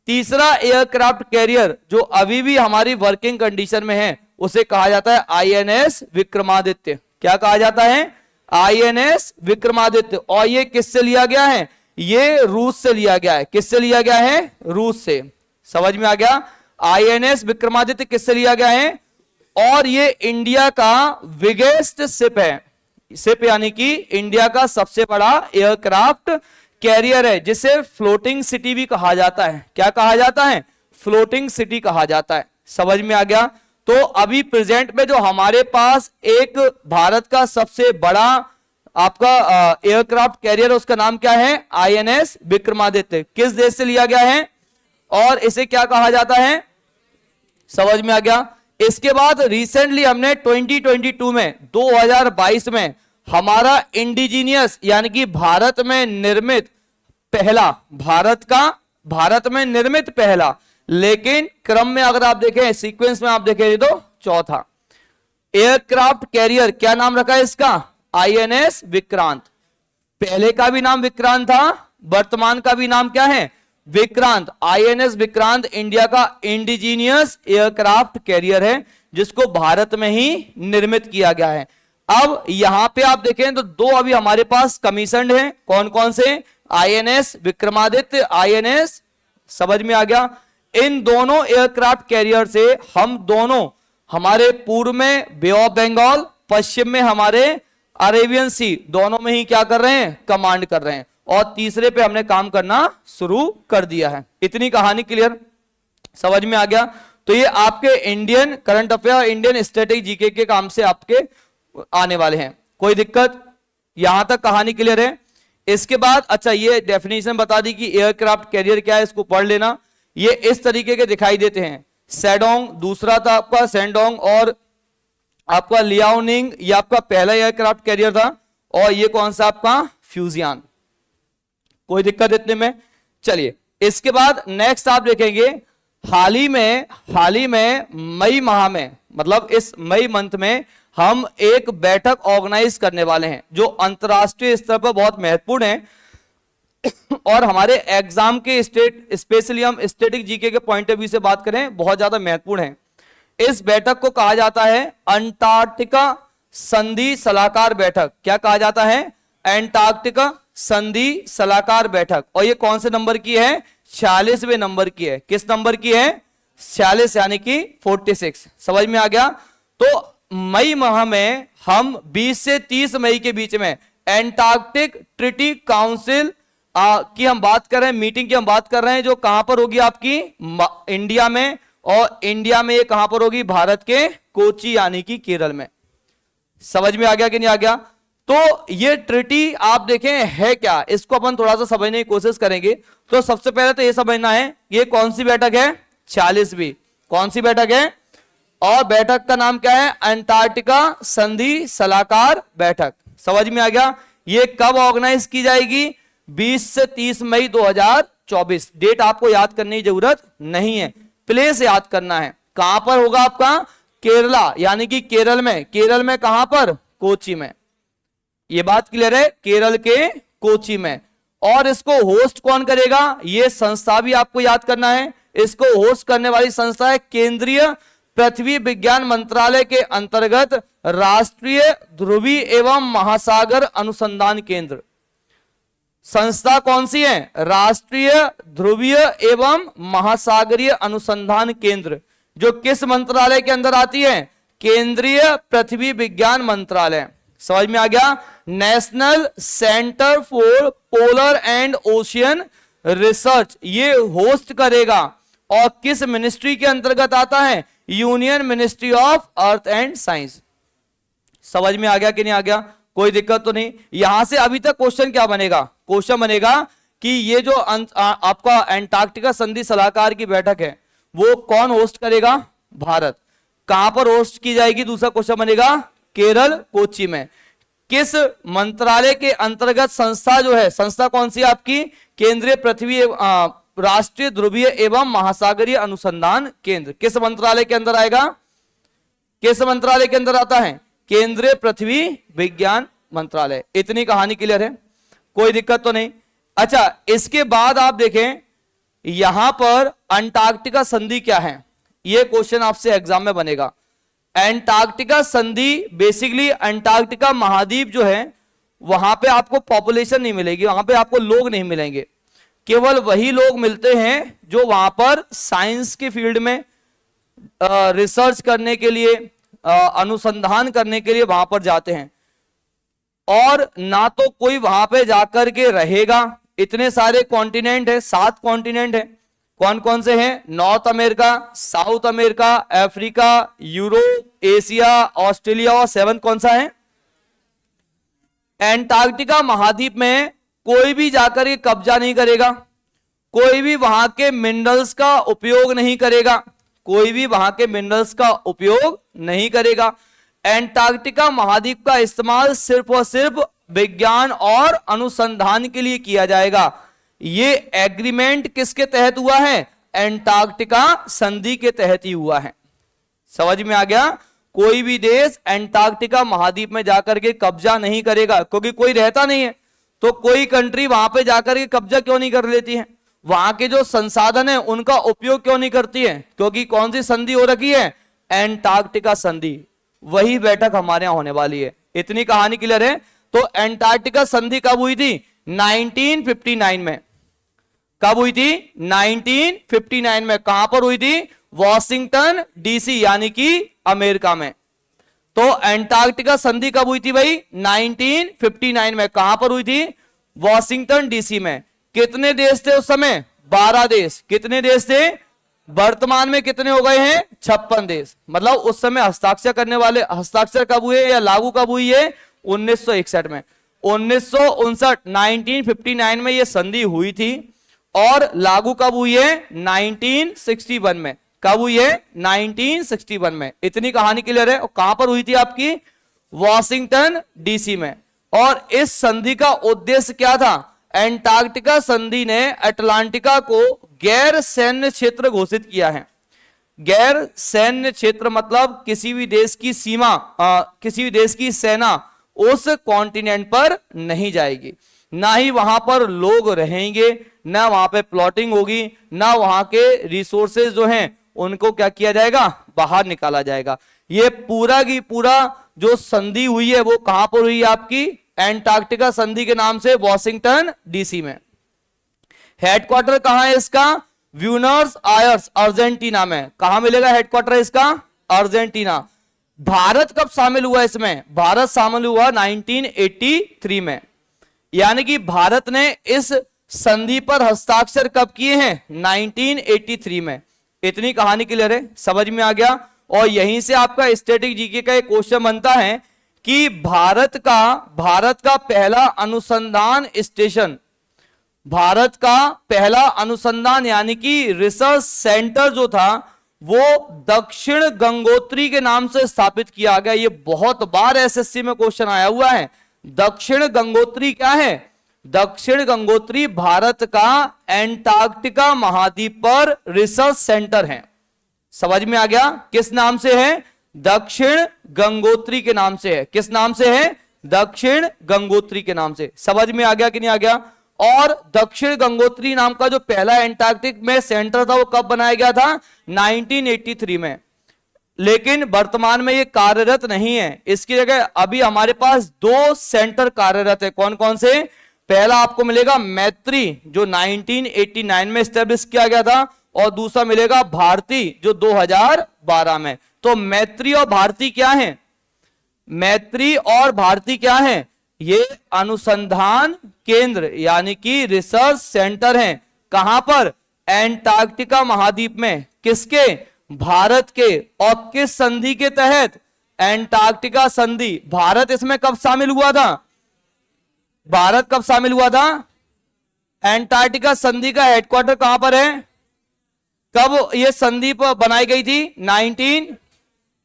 तीसरा एयरक्राफ्ट कैरियर जो अभी भी हमारी वर्किंग कंडीशन में है उसे कहा जाता है आईएनएस विक्रमादित्य। क्या कहा जाता है, आईएनएस विक्रमादित्य। और ये किससे लिया गया है, ये रूस से लिया गया है। किससे लिया गया है, रूस से। समझ में आ गया? आईएनएस विक्रमादित्य किससे लिया गया है, और ये इंडिया का बिगेस्ट शिप है। शिप यानी कि इंडिया का सबसे बड़ा एयरक्राफ्ट कैरियर है, जिसे फ्लोटिंग सिटी भी कहा जाता है। क्या कहा जाता है, फ्लोटिंग सिटी कहा जाता है। समझ में आ गया? तो अभी प्रेजेंट में जो हमारे पास एक भारत का सबसे बड़ा आपका एयरक्राफ्ट कैरियर है उसका नाम क्या है, आईएनएस विक्रमादित्य। किस देश से लिया गया है और इसे क्या कहा जाता है, समझ में आ गया? इसके बाद रिसेंटली हमने 2022 में 2022 में हमारा इंडिजीनियस यानी कि भारत में निर्मित पहला, भारत में निर्मित पहला, लेकिन क्रम में अगर आप देखें, सीक्वेंस में आप देखें तो चौथा एयरक्राफ्ट कैरियर, क्या नाम रखा है इसका, आईएनएस विक्रांत। पहले का भी नाम विक्रांत था, वर्तमान का भी नाम क्या है, विक्रांत। आईएनएस विक्रांत इंडिया का इंडिजीनियस एयरक्राफ्ट कैरियर है, जिसको भारत में ही निर्मित किया गया है। अब यहां पे आप देखें तो दो अभी हमारे पास कमीशन्ड हैं, कौन कौन से, आईएनएस विक्रमादित्य, आईएनएस, समझ में आ गया। इन दोनों एयरक्राफ्ट कैरियर से हम दोनों, हमारे पूर्व में बे ऑफ बंगाल, पश्चिम में हमारे अरेबियन सी, दोनों में ही क्या कर रहे हैं, कमांड कर रहे हैं, और तीसरे पे हमने काम करना शुरू कर दिया है। इतनी कहानी क्लियर, समझ में आ गया। तो ये आपके Indian current affair, Indian static GK के काम से आपके आने वाले हैं, कोई दिक्कत, यहां तक कहानी क्लियर है। इसके बाद अच्छा ये डेफिनेशन बता दी कि एयरक्राफ्ट कैरियर क्या है, इसको पढ़ लेना। ये इस तरीके के दिखाई देते हैं, सेडोंग दूसरा था आपका, सेंडोंग, और आपका लियाओनिंग ये आपका पहला एयरक्राफ्ट कैरियर था, और ये कौन सा आपका फ्यूजियन, कोई दिक्कत इतने में। चलिए इसके बाद नेक्स्ट आप देखेंगे, हाल ही में मई माह में, मतलब इस मई मंथ में हम एक बैठक ऑर्गेनाइज करने वाले हैं, जो अंतरराष्ट्रीय स्तर पर बहुत महत्वपूर्ण है, और हमारे एग्जाम के स्पेशली हम स्टैटिक जीके के पॉइंट ऑफ व्यू से बात करें, बहुत ज्यादा महत्वपूर्ण है। इस बैठक को कहा जाता है अंटार्कटिका संधि सलाहकार बैठक। क्या कहा जाता है, अंटार्कटिका संधि सलाहकार बैठक, और ये कौन से नंबर की है, 46वें नंबर की है। किस नंबर की है, 46 यानी कि 46, समझ में आ गया। तो मई माह में हम 20 से 30 मई के बीच में एंटार्कटिक ट्रीटी काउंसिल की हम बात कर रहे हैं, मीटिंग की हम बात कर रहे हैं, जो कहां पर होगी आपकी इंडिया में, और इंडिया में ये कहां पर होगी, भारत के कोची यानी कि केरल में। समझ में आ गया कि नहीं आ गया। तो ये ट्रीटी आप देखें है क्या, इसको अपन थोड़ा सा समझने की कोशिश करेंगे। तो सबसे पहले तो ये समझना है ये कौन सी बैठक है, 46वीं, कौन सी बैठक है, और बैठक का नाम क्या है, अंटार्कटिका संधि सलाहकार बैठक। समझ में आ गया। ये कब ऑर्गेनाइज की जाएगी, 20 से 30 मई 2024। डेट आपको याद करने की जरूरत नहीं है, प्लेस याद करना है। कहां पर होगा आपका, केरला यानी कि केरल में। केरल में कहां पर, कोची में। ये बात क्लियर है, केरल के कोची में। और इसको होस्ट कौन करेगा, ये संस्था भी आपको याद करना है। इसको होस्ट करने वाली संस्था है केंद्रीय पृथ्वी विज्ञान मंत्रालय के अंतर्गत राष्ट्रीय ध्रुवीय एवं महासागर अनुसंधान केंद्र। संस्था कौन सी है, राष्ट्रीय ध्रुवीय एवं महासागरीय अनुसंधान केंद्र, जो किस मंत्रालय के अंदर आती है, केंद्रीय पृथ्वी विज्ञान मंत्रालय। समझ में आ गया। National centre for polar and ocean research ये होस्ट करेगा, और किस मिनिस्ट्री के अंतर्गत आता है, union ministry of earth and science. समझ में आ गया कि नहीं आ गया, कोई दिक्कत तो नहीं। यहां से अभी तक क्वेश्चन क्या बनेगा, क्वेश्चन बनेगा कि ये जो आपका अंटार्कटिका संधि सलाहकार की बैठक है वो कौन होस्ट करेगा, भारत। कहां पर होस्ट की जाएगी, दूसरा क्वेश्चन बनेगा, केरल कोची में। किस मंत्रालय के अंतर्गत संस्था जो है, संस्था कौन सी आपकी, केंद्रीय पृथ्वी राष्ट्रीय ध्रुवीय एवं महासागरीय अनुसंधान केंद्र। किस मंत्रालय के अंदर आएगा, किस मंत्रालय के अंदर आता है, केंद्रीय पृथ्वी विज्ञान मंत्रालय। इतनी कहानी क्लियर है, कोई दिक्कत तो नहीं। अच्छा इसके बाद आप देखें यहां पर अंटार्कटिका संधि क्या है, यह क्वेश्चन आपसे एग्जाम में बनेगा। अंटार्कटिका संधि बेसिकली अंटार्कटिका महाद्वीप जो है वहां पे आपको पॉपुलेशन नहीं मिलेगी, वहां पे आपको लोग नहीं मिलेंगे। केवल वही लोग मिलते हैं जो वहां पर साइंस के फील्ड में रिसर्च करने के लिए, अनुसंधान करने के लिए वहां पर जाते हैं, और ना तो कोई वहां पे जाकर के रहेगा। इतने सारे कॉन्टिनेंट है, 7 कॉन्टिनेंट है। कौन कौन से हैं, north America, south America, Africa, Europe, Asia, Australia, और 7 कौन सा है, एंटार्कटिका महाद्वीप में कोई भी जाकर के कब्जा नहीं करेगा, कोई भी वहां के मिनरल्स का उपयोग नहीं करेगा, कोई भी वहां के मिनरल्स का उपयोग नहीं करेगा। एंटार्कटिका महाद्वीप का इस्तेमाल सिर्फ और सिर्फ विज्ञान और अनुसंधान के लिए किया जाएगा। ये एग्रीमेंट किसके तहत हुआ है, एंटार्कटिका संधि के तहत ही हुआ है। समझ में आ गया। कोई भी देश एंटार्कटिका महाद्वीप में जाकर के कब्जा नहीं करेगा, क्योंकि कोई रहता नहीं है। तो कोई कंट्री वहां पे जाकर के कब्जा क्यों नहीं कर लेती है, वहां के जो संसाधन है उनका उपयोग क्यों नहीं करती है? क्योंकि कौन सी संधि हो रखी है? एंटार्क्टिका संधि। वही बैठक हमारे यहां होने वाली है। इतनी कहानी क्लियर है? तो एंटार्क्टिका संधि कब हुई थी? 1959 में। कब हुई थी? 1959 में। कहां पर हुई थी? वॉशिंगटन डीसी यानी कि अमेरिका में। तो एंटार्क्टिका संधि कब हुई थी भाई? 1959 में। कहां पर हुई थी? वॉशिंगटन डीसी में। कितने देश थे उस समय? 12 देश। कितने देश थे? वर्तमान में कितने हो गए हैं? 56 देश। मतलब उस समय हस्ताक्षर करने वाले, हस्ताक्षर कब हुए या लागू कब हुई है? 1961 में। 1959 में यह संधि हुई थी और लागू कब हुई है? 1961 में। कब हुई है? 1961 में। इतनी कहानी क्लियर है? और कहां पर हुई थी आपकी? वॉशिंगटन डीसी में। और इस संधि का उद्देश्य क्या था? एंटार्क्टिका संधि ने अटलांटिका को गैर सैन्य क्षेत्र घोषित किया है। गैर सैन्य क्षेत्र मतलब किसी भी देश की सीमा, किसी भी देश की सेना उस कॉन्टिनेंट पर नहीं जाएगी, ना ही वहां पर लोग रहेंगे, ना वहां पे प्लॉटिंग होगी, ना वहां के रिसोर्सेज जो हैं उनको क्या किया जाएगा? बाहर निकाला जाएगा। ये पूरा की पूरा जो संधि हुई है वो कहां पर हुई है आपकी? एंटार्क्टिका संधि के नाम से वॉशिंगटन डीसी में। हेडक्वार्टर कहां है इसका? ब्यूनस आयर्स अर्जेंटीना में। कहां मिलेगा हेडक्वार्टर इसका? अर्जेंटीना। भारत कब शामिल हुआ इसमें? भारत शामिल हुआ 1983 में। यानी कि भारत ने इस संधि पर हस्ताक्षर कब किए हैं? 1983 में। इतनी कहानी क्लियर है? समझ में आ गया? और यहीं से आपका स्टैटिक जीके का एक क्वेश्चन बनता है कि भारत का पहला अनुसंधान स्टेशन, भारत का पहला अनुसंधान यानी कि रिसर्च सेंटर जो था वो दक्षिण गंगोत्री के नाम से स्थापित किया गया। ये बहुत बार एसएससी में क्वेश्चन आया हुआ है। दक्षिण गंगोत्री क्या है? दक्षिण गंगोत्री भारत का एंटार्क्टिका महाद्वीप पर रिसर्च सेंटर है। समझ में आ गया? किस नाम से है? दक्षिण गंगोत्री के नाम से है। किस नाम से है? दक्षिण गंगोत्री के नाम से। समझ में आ गया कि नहीं आ गया? और दक्षिण गंगोत्री नाम का जो पहला एंटार्क्टिक में सेंटर था वो कब बनाया गया था? 1983 में। लेकिन वर्तमान में ये कार्यरत नहीं है। इसकी जगह अभी हमारे पास 2 सेंटर कार्यरत है। कौन कौन से? पहला आपको मिलेगा मैत्री जो 1989 में स्टैब्लिश किया गया था, और दूसरा मिलेगा भारती जो 2012 में। तो मैत्री और भारती क्या है? मैत्री और भारती क्या है? ये अनुसंधान केंद्र यानी कि रिसर्च सेंटर हैं। कहां पर? एंटार्क्टिका महाद्वीप में। किसके? भारत के। और किस संधि के तहत? एंटार्क्टिका संधि। भारत इसमें कब शामिल हुआ था? भारत कब शामिल हुआ था? एंटार्क्टिका संधि का हेडक्वार्टर कहां पर है? कब यह संधि बनाई गई थी? 19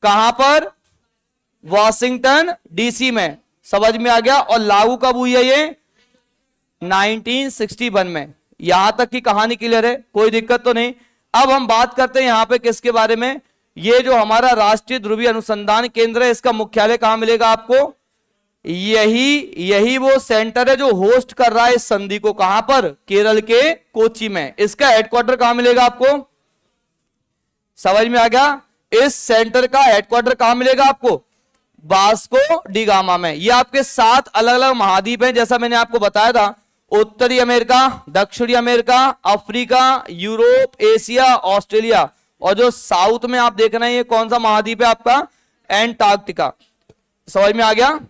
कहां पर? वॉशिंगटन डीसी में। समझ में आ गया? और लागू कब हुई है ये? 1961 में। यहां तक की कहानी क्लियर है? कोई दिक्कत तो नहीं? अब हम बात करते हैं यहां पे किसके बारे में? ये जो हमारा राष्ट्रीय ध्रुवीय अनुसंधान केंद्र है इसका मुख्यालय कहां मिलेगा आपको? यही वो सेंटर है जो होस्ट कर रहा है इस संधि को। कहां पर? केरल के कोच्चि में। इसका हेडक्वार्टर कहां मिलेगा आपको? समझ में आ गया? इस सेंटर का हेडक्वार्टर कहां मिलेगा आपको? वास्को डी गामा में। ये आपके 7 अलग अलग महाद्वीप हैं जैसा मैंने आपको बताया था। उत्तरी अमेरिका, दक्षिणी America, Africa, Europe, Asia, Australia. और जो साउथ में आप देख रहे हैं ये कौन सा महाद्वीप है आपका? एंटार्क्टिका। समझ में आ गया?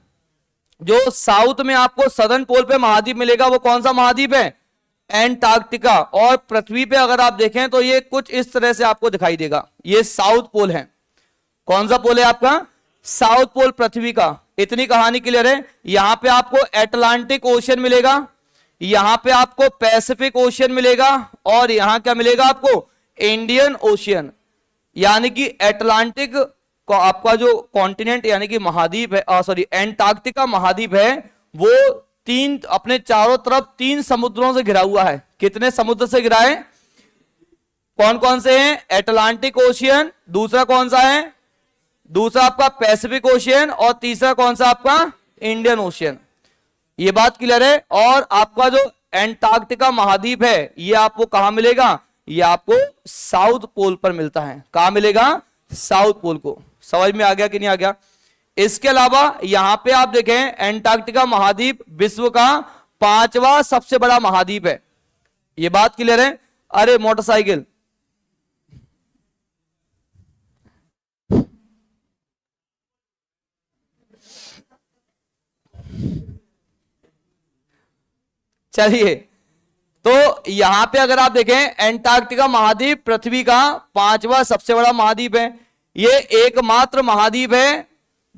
जो साउथ में आपको सदर्न पोल पे महाद्वीप मिलेगा वो कौन सा महाद्वीप है? एंटार्क्टिका। और पृथ्वी पे अगर आप देखें तो ये कुछ इस तरह से आपको दिखाई देगा। ये साउथ पोल है। कौन सा पोल है आपका? साउथ पोल पृथ्वी का। इतनी कहानी क्लियर है? यहां पे आपको अटलांटिक ओशियन मिलेगा, यहां पे आपको पैसिफिक ओशियन मिलेगा, और यहां क्या मिलेगा आपको? Indian ocean. यानी कि अटलांटिक को आपका जो कॉन्टिनेंट यानी कि महाद्वीप है, सॉरी एंटार्क्टिका महाद्वीप है, वो 3 अपने चारों तरफ 3 समुद्रों से घिरा हुआ है। कितने समुद्र से घिरा है? कौन कौन से हैं? अटलांटिक ओशियन, दूसरा कौन सा है? दूसरा आपका पैसिफिक ओशियन, और तीसरा कौन सा आपका? Indian ocean. ये बात क्लियर है। और आपका जो एंटार्क्टिका महाद्वीप है ये आपको कहां मिलेगा, ये आपको साउथ पोल पर मिलता है। कहां मिलेगा, साउथ पोल को। समझ में आ गया कि नहीं आ गया। इसके अलावा यहां पे आप देखें एंटार्क्टिका महाद्वीप विश्व का 5वां सबसे बड़ा महाद्वीप है। ये बात क्लियर है। अरे मोटरसाइकिल, चलिए, तो यहां पे अगर आप देखें एंटार्क्टिका महाद्वीप पृथ्वी का 5वां सबसे बड़ा महाद्वीप है। ये एकमात्र महाद्वीप है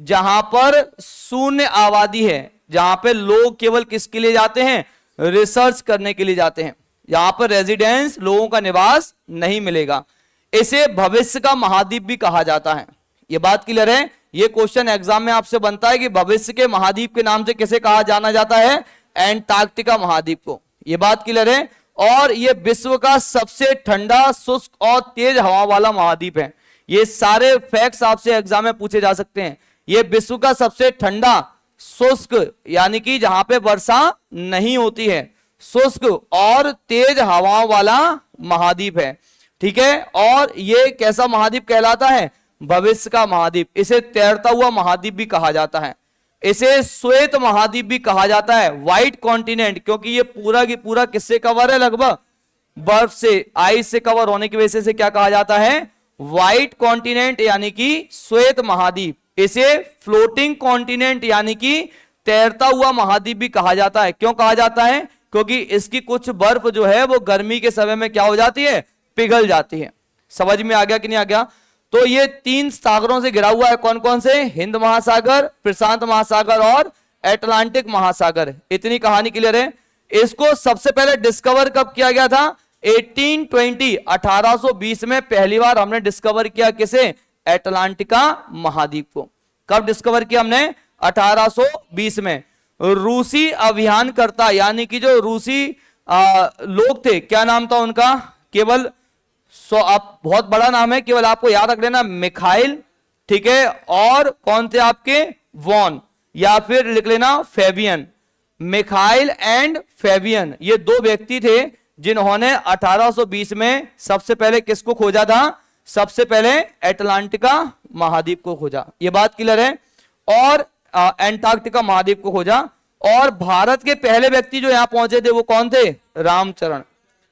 जहां पर शून्य आबादी है, जहां पे लोग केवल किसके लिए जाते हैं, रिसर्च करने के लिए जाते हैं। यहां पर रेजिडेंस, लोगों का निवास नहीं मिलेगा। इसे भविष्य का महाद्वीप भी कहा जाता है। ये बात क्लियर है। ये क्वेश्चन एग्जाम में आपसे बनता है कि भविष्य के महाद्वीप के नाम से किसे कहा जाना जाता है, एंटार्क्टिका महाद्वीप को। ये बात क्लियर है। और ये विश्व का सबसे ठंडा, शुष्क और तेज हवा वाला महाद्वीप है। ये सारे फैक्ट्स आपसे एग्जाम में पूछे जा सकते हैं। ये विश्व का सबसे ठंडा, शुष्क यानी कि जहां पे वर्षा नहीं होती है, शुष्क और तेज हवाओं वाला महाद्वीप है। ठीक है। और ये कैसा महाद्वीप कहलाता है, भविष्य का महाद्वीप। इसे तैरता हुआ महाद्वीप भी कहा जाता है। इसे श्वेत महाद्वीप भी कहा जाता है, व्हाइट कॉन्टिनेंट, क्योंकि ये पूरा की पूरा किससे कवर है, लगभग बर्फ से, आइस से कवर होने की वजह से क्या कहा जाता है, व्हाइट कॉन्टिनेंट यानी कि श्वेत महाद्वीप। इसे फ्लोटिंग कॉन्टिनेंट यानी कि तैरता हुआ महाद्वीप भी कहा जाता है। क्यों कहा जाता है, क्योंकि इसकी कुछ बर्फ जो है वो गर्मी के समय में क्या हो जाती है, पिघल जाती है। समझ में आ गया कि नहीं आ गया। तो ये 3 सागरों से घिरा हुआ है। कौन कौन से, हिंद महासागर, प्रशांत महासागर और अटलांटिक महासागर। इतनी कहानी क्लियर है। इसको सबसे पहले डिस्कवर कब किया गया था, 1820 में पहली बार हमने डिस्कवर किया। किसे, अटलांटिका महाद्वीप को। कब डिस्कवर किया हमने, 1820 में। रूसी अभियानकर्ता यानी कि जो रूसी लोग थे, क्या नाम था उनका, केवल आप बहुत बड़ा नाम है, केवल आपको याद रख लेना, मिखाइल। ठीक है। और कौन थे आपके, वॉन, या फिर लिख लेना फेबियन। मिखाइल एंड फेबियन, ये 2 व्यक्ति थे जिन्होंने 1820 में सबसे पहले किसको खोजा था, सबसे पहले अटलांटिका महाद्वीप को खोजा। ये बात क्लियर है। और एंटार्क्टिका महाद्वीप को खोजा। और भारत के पहले व्यक्ति जो यहां पहुंचे थे वो कौन थे, रामचरण,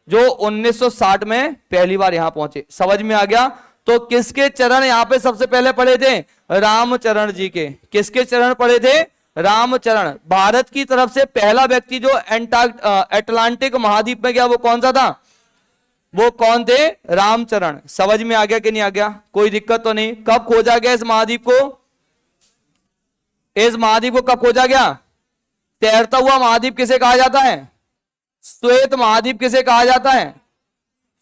जो 1960 में पहली बार यहां पहुंचे। समझ में आ गया। तो किसके चरण यहां पे सबसे पहले पड़े थे, रामचरण जी के। किसके चरण पड़े थे, रामचरण। भारत की तरफ से पहला व्यक्ति जो अटलांटिक महाद्वीप में गया वो कौन सा था, वो कौन थे, रामचरण। समझ में आ गया कि नहीं आ गया, कोई दिक्कत तो नहीं। कब खोजा गया इस महाद्वीप को, इस महाद्वीप को कब खोजा गया, तैरता हुआ महाद्वीप किसे कहा जाता है, श्वेत महाद्वीप किसे कहा जाता है,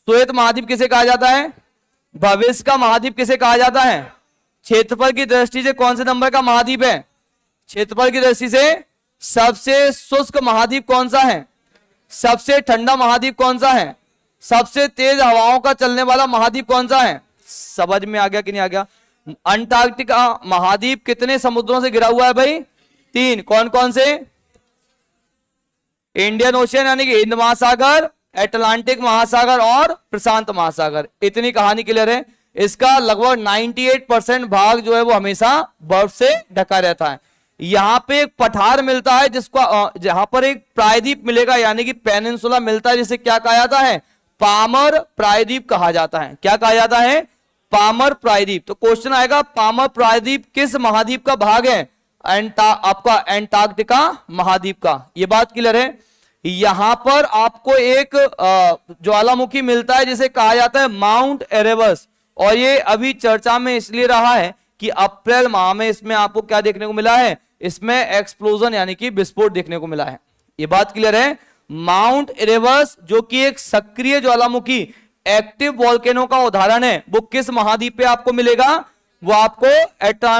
श्वेत महाद्वीप किसे कहा जाता है, भविष्य का महाद्वीप किसे कहा जाता है। क्षेत्रफल की दृष्टि से कौन से नंबर का महाद्वीप है, क्षेत्रफल की दृष्टि से सबसे शुष्क महाद्वीप कौन सा है, सबसे ठंडा महाद्वीप कौन सा है, सबसे तेज हवाओं का चलने वाला महाद्वीप कौन सा है। समझ में आ गया कि नहीं आ गया। अंटार्कटिका महाद्वीप कितने समुद्रों से घिरा हुआ है भाई, 3। कौन कौन से, इंडियन ओशियन यानी कि हिंद महासागर, अटलांटिक महासागर और प्रशांत महासागर। इतनी कहानी क्लियर है। इसका लगभग 98% भाग जो है वो हमेशा बर्फ से ढका रहता है। यहां पे एक पठार मिलता है जिसको जहां पर एक प्रायद्वीप मिलेगा यानी कि पेनिनसुला मिलता है, जिसे क्या कहा जाता है, पामर प्रायद्वीप कहा जाता है। क्या कहा जाता है, पामर प्रायद्वीप। तो क्वेश्चन आएगा पामर प्रायद्वीप किस महाद्वीप का भाग है, आपका अंटार्कटिका महाद्वीप का। यह बात क्लियर है। यहां पर आपको एक ज्वालामुखी मिलता है जिसे कहा जाता है माउंट एरेबस, और ये अभी चर्चा में इसलिए रहा है कि अप्रैल माह में इसमें आपको क्या देखने को मिला है, इसमें एक्सप्लोजन यानी कि विस्फोट देखने को मिला है। ये बात क्लियर है। माउंट एरेबस जो कि एक सक्रिय ज्वालामुखी एक्टिव वोल्केनो का उदाहरण है, वो किस महाद्वीप पे आपको मिलेगा, वो आपको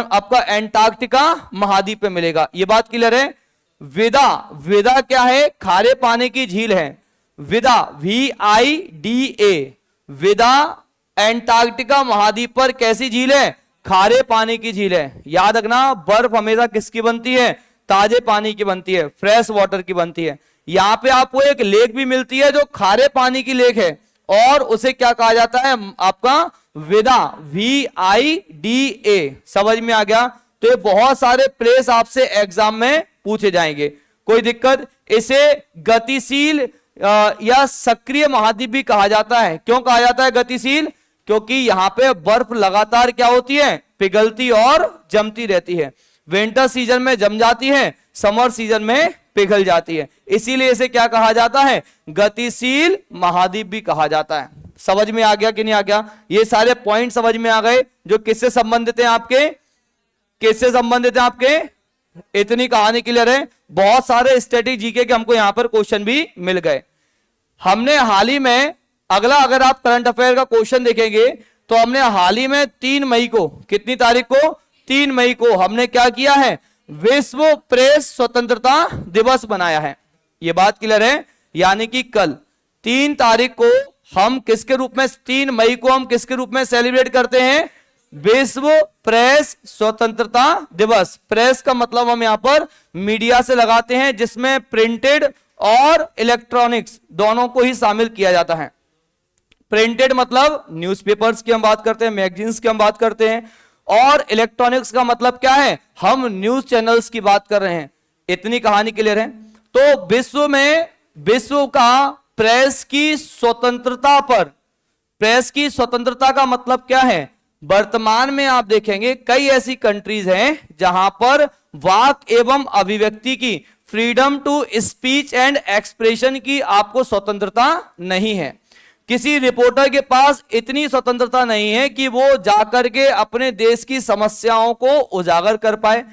आपका अंटार्कटिका महाद्वीप पे मिलेगा। ये बात क्लियर है। विदा, विदा क्या है, खारे पानी की झील है। विदा VIDA, विदा अंटार्कटिका महाद्वीप पर कैसी झील है, खारे पानी की झील है। याद रखना बर्फ हमेशा किसकी बनती है, ताजे पानी की बनती है, फ्रेश वाटर की बनती है। यहाँ पे आपको एक लेक भी मिलती है जो खारे पानी की लेक है, और उसे क्या कहा जाता है आपका विदा, VIDA। समझ में आ गया? तो ये बहुत सारे प्लेस आपसे एग्जाम में पूछे जाएंगे, कोई दिक्कत। इसे गतिशील या सक्रिय महाद्वीप भी कहा जाता है। क्यों कहा जाता है गतिशील? क्योंकि यहां पे बर्फ लगातार क्या होती है, पिघलती और जमती रहती है। विंटर सीजन में जम जाती है, समर सीजन में पिघल जाती है, इसीलिए इसे क्या कहा जाता है, गतिशील महाद्वीप भी कहा जाता है। समझ में आ गया कि नहीं आ गया? ये सारे पॉइंट समझ में आ गए जो किससे संबंधित है आपके, किससे संबंधित है आपके? इतनी कहानी क्लियर है। बहुत सारे स्टैटिक जीके के हमको यहां पर क्वेश्चन भी मिल गए। हमने हाल ही में, अगला अगर आप करंट अफेयर का क्वेश्चन देखेंगे तो हमने हाल ही में 3 मई को, कितनी तारीख को, 3 मई को हमने क्या किया है, विश्व प्रेस स्वतंत्रता दिवस बनाया है। यह बात क्लियर है? यानी कि कल 3 तारीख को हम किसके रूप में, 3 मई को हम किसके रूप में सेलिब्रेट करते हैं, विश्व प्रेस स्वतंत्रता दिवस। प्रेस का मतलब हम यहां पर मीडिया से लगाते हैं, जिसमें प्रिंटेड और इलेक्ट्रॉनिक्स दोनों को ही शामिल किया जाता है। प्रिंटेड मतलब न्यूज़पेपर्स की हम बात करते हैं, मैगजीन्स की हम बात करते हैं, और इलेक्ट्रॉनिक्स का मतलब क्या है, हम न्यूज चैनल्स की बात कर रहे हैं। इतनी कहानी क्लियर है? तो विश्व में, विश्व का प्रेस की स्वतंत्रता पर, प्रेस की स्वतंत्रता का मतलब क्या है, वर्तमान में आप देखेंगे कई ऐसी कंट्रीज हैं जहां पर वाक एवं अभिव्यक्ति की, freedom to speech and expression की आपको स्वतंत्रता नहीं है। किसी रिपोर्टर के पास इतनी स्वतंत्रता नहीं है कि वो जाकर के अपने देश की समस्याओं को उजागर कर पाए,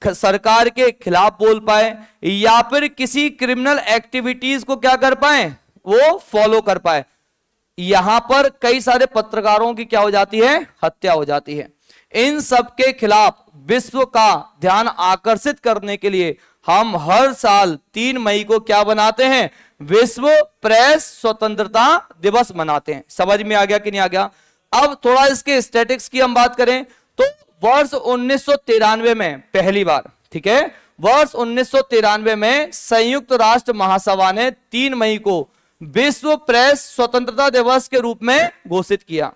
सरकार के खिलाफ बोल पाए, या फिर किसी क्रिमिनल एक्टिविटीज को क्या कर पाए, वो फॉलो कर पाए। यहां पर कई सारे पत्रकारों की क्या हो जाती है, हत्या हो जाती है। इन सब के खिलाफ विश्व का ध्यान आकर्षित करने के लिए हम हर साल 3 मई को क्या बनाते हैं, विश्व प्रेस स्वतंत्रता दिवस मनाते हैं। समझ में आ गया कि नहीं आ गया? अब थोड़ा इसके स्टैटिक्स की हम बात करें तो वर्ष 1993 में पहली बार, ठीक है, वर्ष 1993 में संयुक्त राष्ट्र महासभा ने 3 मई को विश्व प्रेस स्वतंत्रता दिवस के रूप में घोषित किया।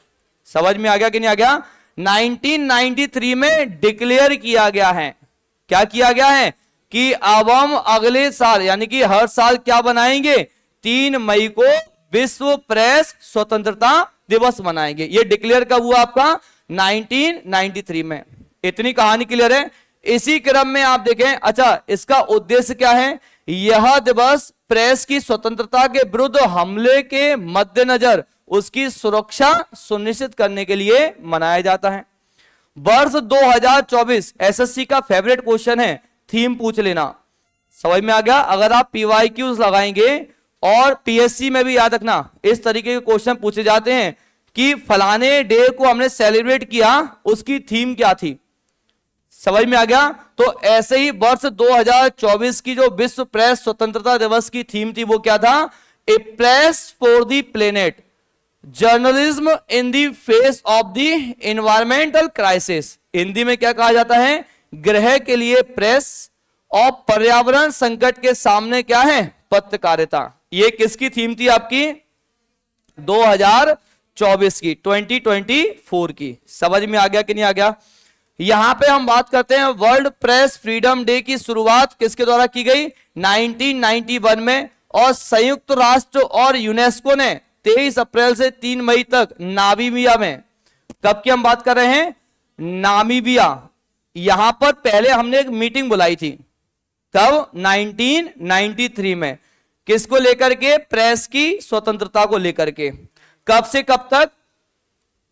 समझ में आ गया कि नहीं आ गया? 1993 में डिक्लेयर किया गया है, क्या किया गया है कि अब हम अगले साल यानी कि हर साल क्या बनाएंगे, 3 मई को विश्व प्रेस स्वतंत्रता दिवस मनाएंगे। ये डिक्लेयर कब हुआ आपका, 1993 में। इतनी कहानी क्लियर है? इसी क्रम में आप देखें, अच्छा इसका उद्देश्य क्या है, यह दिवस प्रेस की स्वतंत्रता के विरुद्ध हमले के मद्देनजर उसकी सुरक्षा सुनिश्चित करने के लिए मनाया जाता है। वर्ष 2024 एसएससी का फेवरेट क्वेश्चन है, थीम पूछ लेना। समझ में आ गया? अगर आप PYQs लगाएंगे और PSC में भी याद रखना, इस तरीके के क्वेश्चन पूछे जाते हैं कि फलाने डे को हमने सेलिब्रेट किया, उसकी थीम क्या थी। समझ में आ गया? तो ऐसे ही वर्ष 2024 की जो विश्व प्रेस स्वतंत्रता दिवस की थीम थी वो क्या था, a press for the planet, journalism in the face of the environmental crisis. Hindi में क्या कहा जाता है, ग्रह के लिए प्रेस और पर्यावरण संकट के सामने क्या है, पत्रकारिता। ये किसकी थीम थी आपकी, 2024 की, 2024 की। समझ में आ गया कि नहीं आ गया? यहां पे हम बात करते हैं वर्ल्ड प्रेस फ्रीडम डे की शुरुआत किसके द्वारा की गई, 1991 में, और संयुक्त राष्ट्र और यूनेस्को ने 23 अप्रैल से 3 मई तक नामीबिया में, कब की हम बात कर रहे हैं, नामीबिया, यहां पर पहले हमने एक मीटिंग बुलाई थी, कब, 1993 में, किसको लेकर के, प्रेस की स्वतंत्रता को लेकर के। कब से कब तक,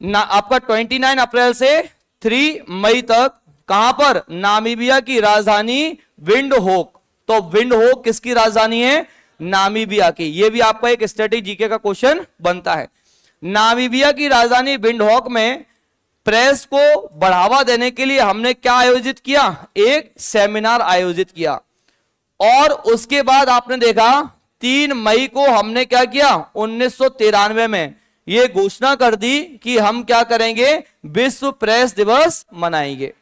आपका 29 अप्रैल से 3 मई तक, कहां पर, नामीबिया की राजधानी विंडहोक। तो विंडहोक किसकी राजधानी है, नामीबिया की। यह भी आपका एक स्टैटिक जीके का क्वेश्चन बनता है। नामीबिया की राजधानी विंडहोक में प्रेस को बढ़ावा देने के लिए हमने क्या आयोजित किया, एक सेमिनार आयोजित किया। और उसके बाद आपने देखा 3 मई को हमने क्या किया, 1993 में यह घोषणा कर दी कि हम क्या करेंगे, विश्व प्रेस दिवस मनाएंगे।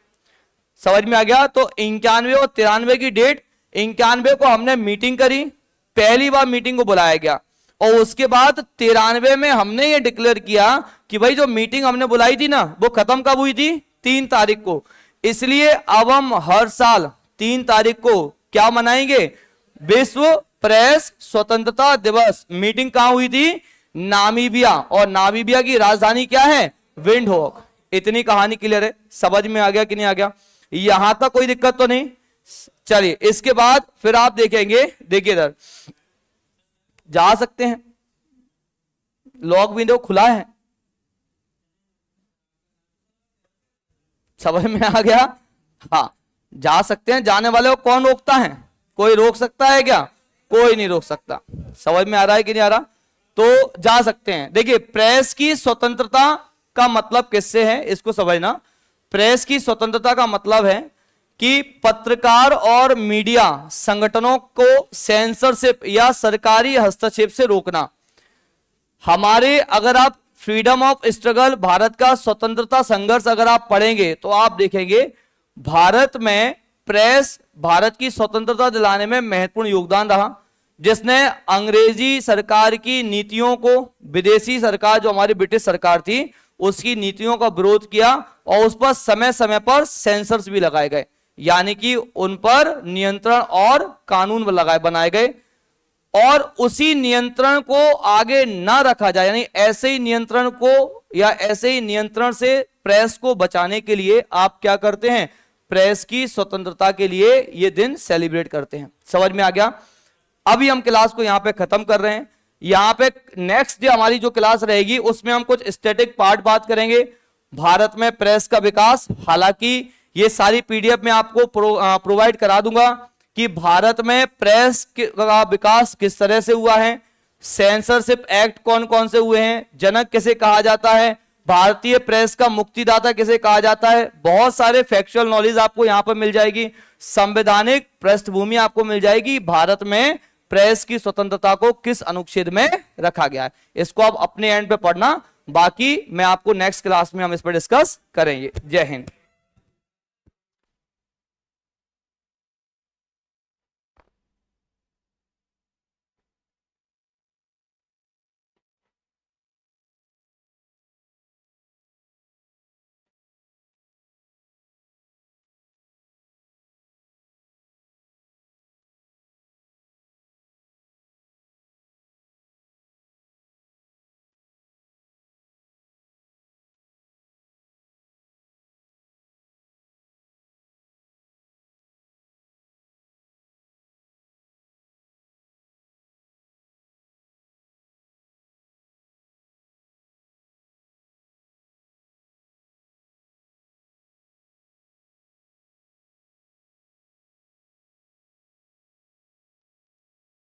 समझ में आ गया। तो 91 और 93 की डेट, 91 को हमने मीटिंग करी, पहली बार मीटिंग को बुलाया गया, और उसके बाद 93 में हमने ये डिक्लेयर किया कि भाई जो मीटिंग हमने बुलाई थी ना वो खत्म कब हुई थी, 3 तारीख को। इसलिए अब हम हर साल 3 तारीख को क्या मनाएंगे, विश्व प्रेस स्वतंत्रता दिवस। मीटिंग कहां हुई थी, नामीबिया, और नामीबिया की राजधानी क्या है, विंडहोक। इतनी कहानी क्लियर है, समझ में आ गया कि नहीं आ गया, यहां तक कोई दिक्कत तो नहीं। चलिए इसके बाद फिर आप देखेंगे, देखिए इधर जा सकते हैं, लॉग विंडो खुला है, समझ में आ गया। हाँ जा सकते हैं, जाने वाले को कौन रोकता है, कोई रोक सकता है क्या, कोई नहीं रोक सकता। समझ में आ रहा है कि नहीं आ रहा, तो जा सकते हैं। देखिए प्रेस की स्वतंत्रता का मतलब किससे है, इसको समझना। प्रेस की स्वतंत्रता का मतलब है कि पत्रकार और मीडिया संगठनों को सेंसरशिप या सरकारी हस्तक्षेप से रोकना। हमारे, अगर आप फ्रीडम ऑफ स्ट्रगल, भारत का स्वतंत्रता संघर्ष अगर आप पढ़ेंगे तो आप देखेंगे भारत में प्रेस भारत की स्वतंत्रता दिलाने में महत्वपूर्ण योगदान रहा, जिसने अंग्रेजी सरकार की नीतियों को, विदेशी सरकार जो हमारी ब्रिटिश सरकार थी उसकी नीतियों का विरोध किया, और उस पर समय समय पर सेंसर्स भी लगाए गए, यानी कि उन पर नियंत्रण और कानून बनाए गए। और उसी नियंत्रण को आगे ना रखा जाए, यानी ऐसे ही नियंत्रण को या ऐसे ही नियंत्रण से प्रेस को बचाने के लिए आप क्या करते हैं, प्रेस की स्वतंत्रता के लिए ये दिन सेलिब्रेट करते हैं। समझ में आ गया। अभी हम क्लास को यहां पे खत्म कर रहे हैं। यहां पे नेक्स्ट जो हमारी जो क्लास रहेगी उसमें हम कुछ स्टैटिक पार्ट बात करेंगे, भारत में प्रेस का विकास। हालांकि ये सारी पीडीएफ में आपको प्रोवाइड करा दूंगा कि भारत में प्रेस का विकास किस तरह से हुआ है, सेंसरशिप एक्ट कौन कौन से हुए हैं, जनक किसे कहा जाता है, भारतीय प्रेस का मुक्तिदाता किसे कहा जाता है। बहुत सारे फैक्चुअल नॉलेज आपको यहां पर मिल जाएगी, संवैधानिक पृष्ठभूमि आपको मिल जाएगी, भारत में प्रेस की स्वतंत्रता को किस अनुच्छेद में रखा गया है। इसको आप अपने एंड पे पढ़ना, बाकी मैं आपको नेक्स्ट क्लास में हम इस पर डिस्कस करेंगे। जय हिंद।